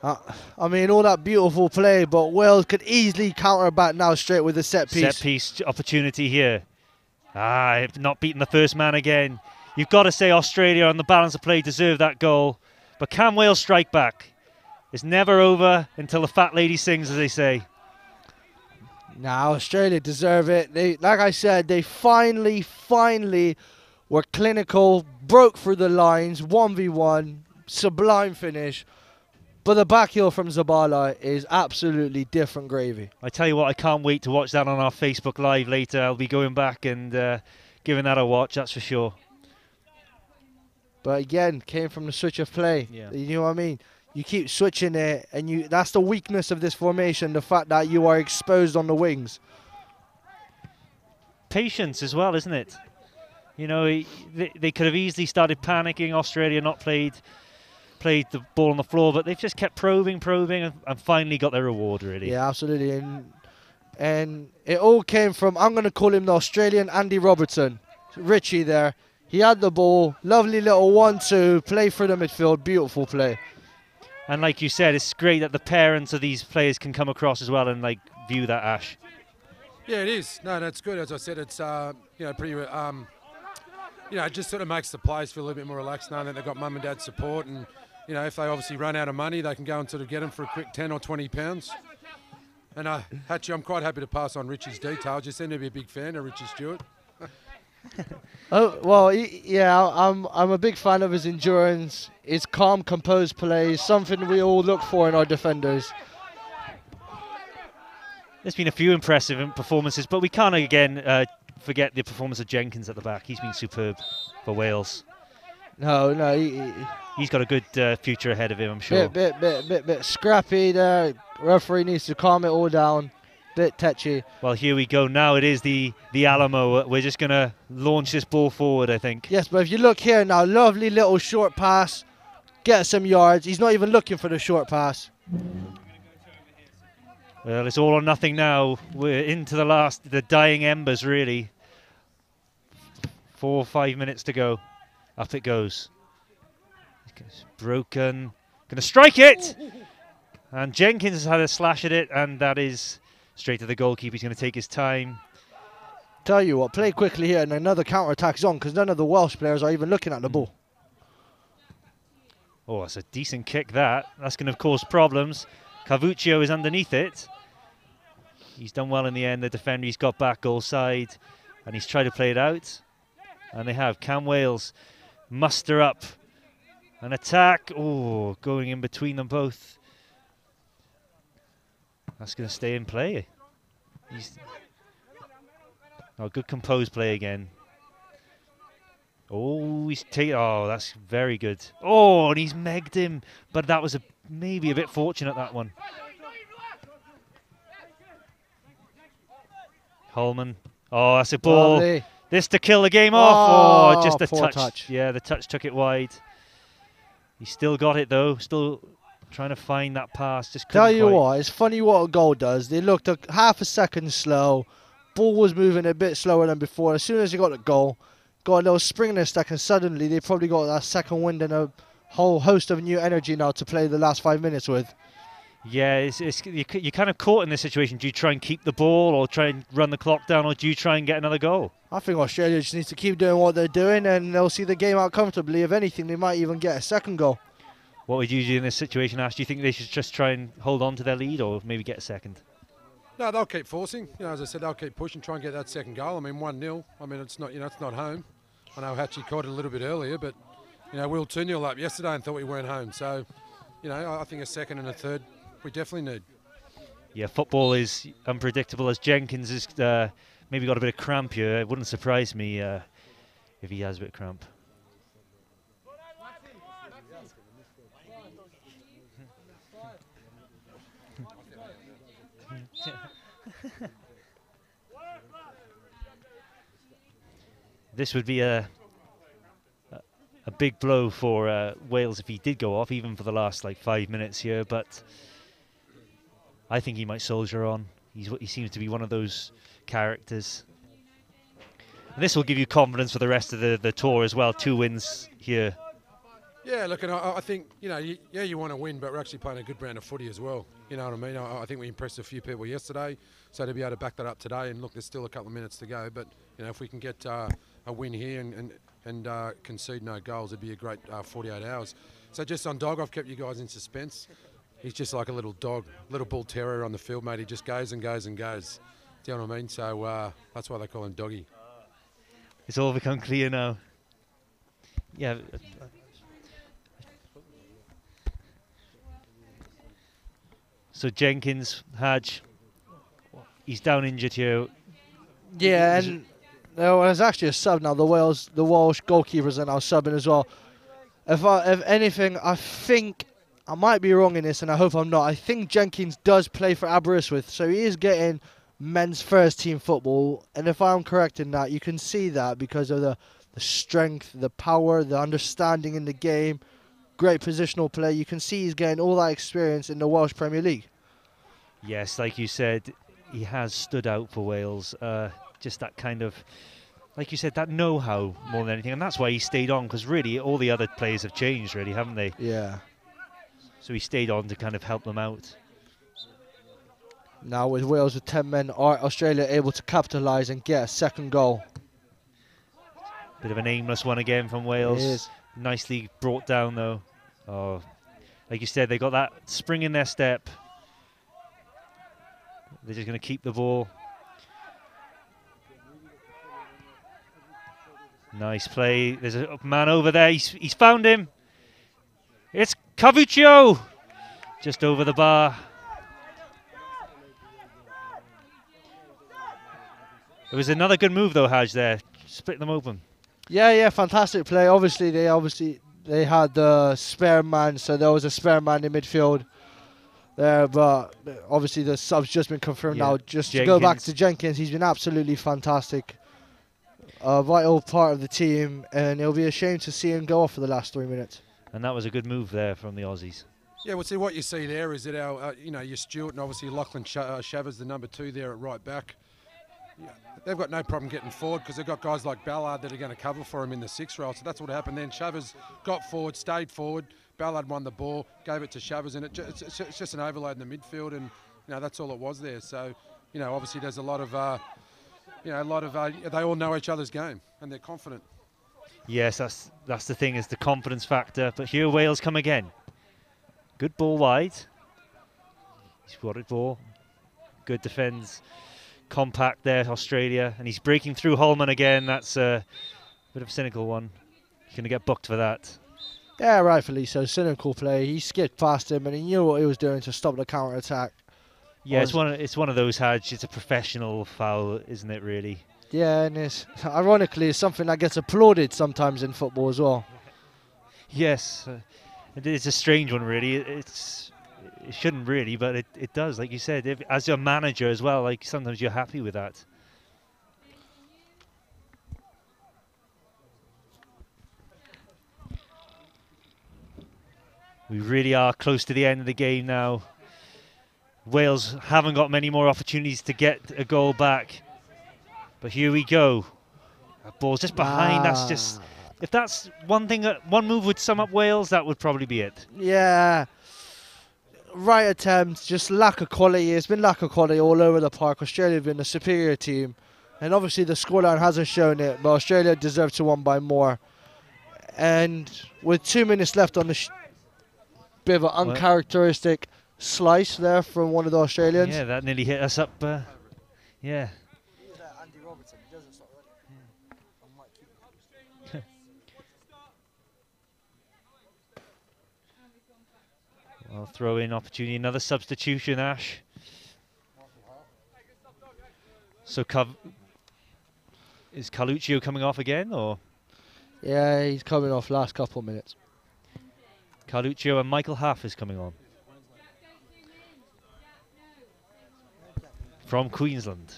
I mean, all that beautiful play, but Wales could easily counter back now straight with a set piece. Set piece opportunity here. Not beating the first man again. You've got to say Australia on the balance of play deserve that goal. But can Wales strike back? It's never over until the fat lady sings, as they say. Now, Australia deserve it. Like I said, they finally were clinical, broke through the lines, 1v1, sublime finish. But the back heel from Zabala is absolutely different gravy. I tell you what, I can't wait to watch that on our Facebook Live later. I'll be going back and giving that a watch, that's for sure. But again, came from the switch of play. Yeah. You know what I mean? You keep switching it, and that's the weakness of this formation, the fact that you are exposed on the wings. Patience as well, isn't it? You know, they could have easily started panicking. Australia not played the ball on the floor, but they've just kept probing, and finally got their reward, really. Yeah, absolutely. And it all came from, I'm going to call him the Australian Andy Robertson. Richie there. He had the ball. Lovely little 1-2. Play through the midfield. Beautiful play. And like you said, it's great that the parents of these players can come across as well and view that, Ash. Yeah, it is. No, that's good. As I said, it's pretty. It just sort of makes the players feel a little bit more relaxed knowing that they've got mum and dad support, and if they obviously run out of money, they can go and sort of get them for a quick £10 or £20. And Hatchie, I'm quite happy to pass on Richie's details. You seem to be a big fan of Richie Stewart. Oh well, yeah, I'm a big fan of his endurance, his calm, composed play, something we all look for in our defenders. There's been a few impressive performances, but we can't again forget the performance of Jenkins at the back. He's been superb for Wales. No, he's got a good future ahead of him, I'm sure. Bit scrappy there. Referee needs to calm it all down. Bit tetchy. Well, here we go. Now it is the Alamo. We're just going to launch this ball forward, I think. Yes, but if you look here now, lovely little short pass. Get some yards. He's not even looking for the short pass. Well, it's all or nothing now. We're into the dying embers, really. 4 or 5 minutes to go. Up it goes. It's broken. Going to strike it! And Jenkins has had a slash at it, and that is straight to the goalkeeper. He's going to take his time. Tell you what, play quickly here, and another counter-attack's on, because none of the Welsh players are even looking at the ball. Oh, that's a decent kick, that. That's going to cause problems. Carvuccio is underneath it. He's done well in the end. The defender, he's got back goal side, and he's tried to play it out. And they have. Can Wales muster up an attack? Oh, going in between them both. That's going to stay in play. Good composed play again. Oh, that's very good. Oh, and he's megged him, but that was maybe a bit fortunate, that one. Holman. Oh, that's a ball. Lovely. This to kill the game off. Oh, just a touch. Yeah, the touch took it wide. He still got it though. Still trying to find that pass. Just couldn't Tell you quite. what, it's funny what a goal does. They looked half a second slow. Ball was moving a bit slower than before. As soon as they got the goal, got a little spring in their step, and suddenly they probably got that second wind and a whole host of new energy now to play the last 5 minutes with. Yeah, you're kind of caught in this situation. Do you try and keep the ball or try and run the clock down, or do you try and get another goal? I think Australia just needs to keep doing what they're doing, and they'll see the game out comfortably. If anything, they might even get a second goal. What would you do in this situation, Ash? Do you think they should just try and hold on to their lead, or maybe get a second? No, they'll keep forcing. As I said, they'll keep pushing, try and get that second goal. I mean, 1-0. I mean, it's not, it's not home. I know Hatchie caught it a little bit earlier, but we were 2-0 up yesterday and thought we weren't home. So, I think a second and a third we definitely need. Yeah, football is unpredictable. As Jenkins has maybe got a bit of cramp here, it wouldn't surprise me if he has a bit of cramp. This would be a big blow for Wales if he did go off, even for the last 5 minutes here. But I think he might soldier on. He seems to be one of those characters. And this will give you confidence for the rest of the tour as well. 2 wins here. Yeah, look, and I think, you want to win, but we're actually playing a good brand of footy as well. You know what I mean? I think we impressed a few people yesterday, so to be able to back that up today, and look, there's still a couple of minutes to go, but, if we can get a win here and concede no goals, it'd be a great 48 hours. So just on Dog, I've kept you guys in suspense. He's just like a little dog, little bull terrier on the field, mate. He just goes and goes and goes. Do you know what I mean? So that's why they call him Doggy. It's all become clear now. Yeah. So Jenkins, Hadj, he's down injured here. Yeah, and there's actually a sub now. The Welsh goalkeepers are now subbing as well. If anything, I think I might be wrong in this, and I hope I'm not. I think Jenkins does play for Aberystwyth, so he is getting men's first team football. And if I'm correct in that, you can see that because of the strength, the power, the understanding in the game, great positional play. You can see he's getting all that experience in the Welsh Premier League. Yes, like you said, he has stood out for Wales. Just that kind of, like you said, that know-how more than anything. And that's why he stayed on, because really all the other players have changed, really, haven't they? Yeah. So he stayed on to kind of help them out. Now with Wales with 10 men, are Australia able to capitalise and get a second goal? Bit of an aimless one again from Wales. Nicely brought down though. Oh, like you said, they got that spring in their step. They're just going to keep the ball. Nice play. There's a man over there. He's found him. It's Cavuccio. Just over the bar. It was another good move though, Haj, there. Split them open. Yeah, fantastic play. Obviously they had the spare man, so there was a spare man in midfield there, but obviously the sub's just been confirmed now. Just to go back to Jenkins, he's been absolutely fantastic. A vital part of the team, and it'll be a shame to see him go off for the last 3 minutes. And that was a good move there from the Aussies. Yeah, well, see, what you see there is that our, your Stewart and obviously Lachlan Shavers, the number 2 there at right back. Yeah, they've got no problem getting forward because they've got guys like Ballard that are going to cover for him in the 6th row. So that's what happened then. Shavers got forward, stayed forward. Ballard won the ball, gave it to Shavers, and it's just an overload in the midfield, and that's all it was there. So, obviously there's a lot of, they all know each other's game and they're confident. Yes, that's the thing, is the confidence factor. But here Wales come again. Good ball wide. He's got it ball. Good defence. Compact there, Australia, and he's breaking through Holman again. That's a bit of a cynical one. He's going to get booked for that. Yeah, rightfully so. Cynical play. He skipped past him, and he knew what he was doing to stop the counter attack. Yeah, it's one of those, Haj. It's a professional foul, isn't it? Really. Yeah, and ironically, it's something that gets applauded sometimes in football as well. Yes, it's a strange one, really. It shouldn't really, but it does. Like you said, as a manager as well, like sometimes you're happy with that. We really are close to the end of the game now. Wales haven't got many more opportunities to get a goal back. But here we go. That ball's just behind. That's just... If that's one thing, one move would sum up Wales, that would probably be it. Yeah. Right attempt, just lack of quality. It's been lack of quality all over the park. Australia have been a superior team. And obviously the scoreline hasn't shown it, but Australia deserved to win by more. And with 2 minutes left on the bit of an uncharacteristic slice there from one of the Australians. Yeah, that nearly hit us up. Yeah. Well, throw in opportunity, another substitution, Ash. So is Caluccio coming off again, or? Yeah, he's coming off last couple of minutes. Caluccio and Michael Huff is coming on. From Queensland.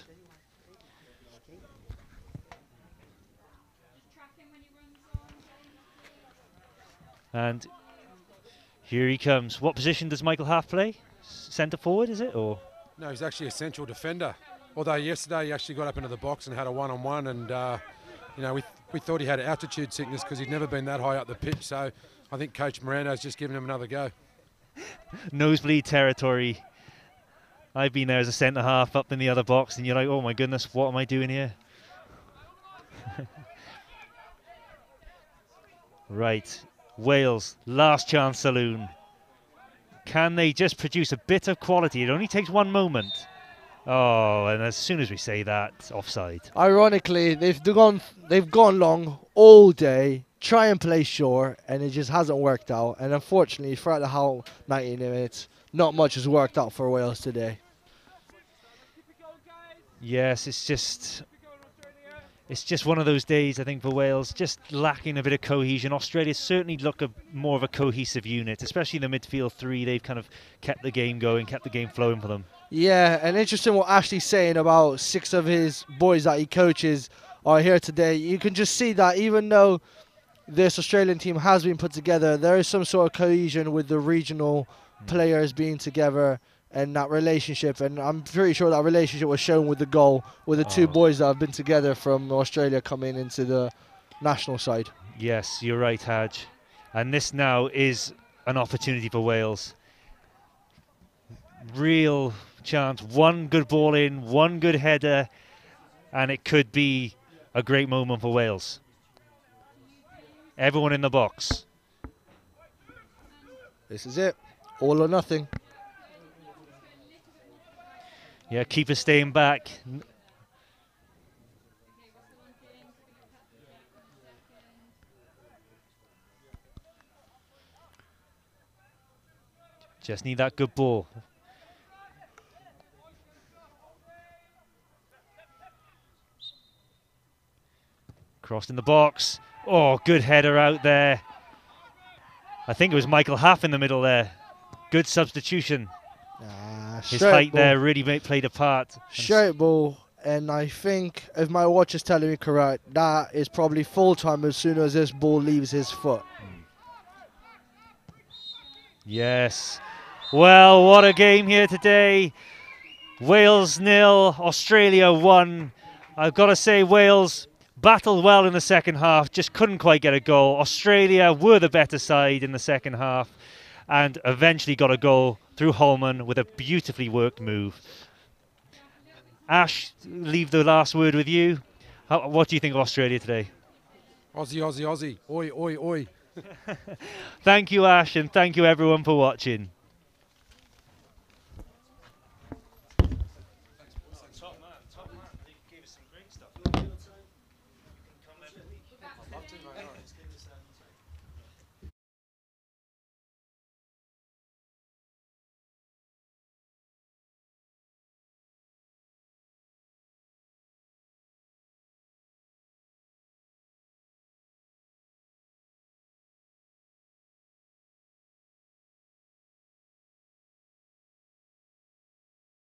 And here he comes. What position does Michael Huff play? Centre forward, is it? Or? No, he's actually a central defender. Although yesterday he actually got up into the box and had a one-on-one, and we thought he had altitude sickness because he'd never been that high up the pitch. So I think Coach Mirando's just given him another go. Nosebleed territory. I've been there as a centre half up in the other box, and you're like, oh my goodness, what am I doing here? Right, Wales, last chance saloon. Can they just produce a bit of quality? It only takes one moment. Oh, and as soon as we say that, offside. Ironically, they've gone long all day, try and play short, and it just hasn't worked out. And unfortunately, throughout the whole 90 minutes, not much has worked out for Wales today. Yes, it's just one of those days, I think, for Wales, just lacking a bit of cohesion. Australia certainly look more of a cohesive unit, especially the midfield three. They've kind of kept the game going, kept the game flowing for them. Yeah, and interesting what Ashley's saying about 6 of his boys that he coaches are here today. You can just see that even though this Australian team has been put together, there is some sort of cohesion with the regional players being together and that relationship. And I'm pretty sure that relationship was shown with the goal, with the 2 boys that have been together from Australia coming into the national side. Yes, you're right, Haj. And this now is an opportunity for Wales. Real chance. One good ball in, one good header, and it could be a great moment for Wales. Everyone in the box. This is it. All or nothing. Yeah, keeper staying back. Just need that good ball. Crossed in the box. Oh, good header out there. I think it was Michael Haff in the middle there. Good substitution. His height ball. there really played a part. Straight ball, and I think, if my watch is telling me correct, that is probably full time as soon as this ball leaves his foot. Yes. Well, what a game here today. Wales 0, Australia 1. I've got to say, Wales battled well in the second half, just couldn't quite get a goal. Australia were the better side in the second half and eventually got a goal through Holman with a beautifully worked move. Ash, leave the last word with you. What do you think of Australia today? Aussie, Aussie, Aussie. Oi, oi, oi. Thank you, Ash, and thank you everyone for watching. Top man. They gave us some great stuff.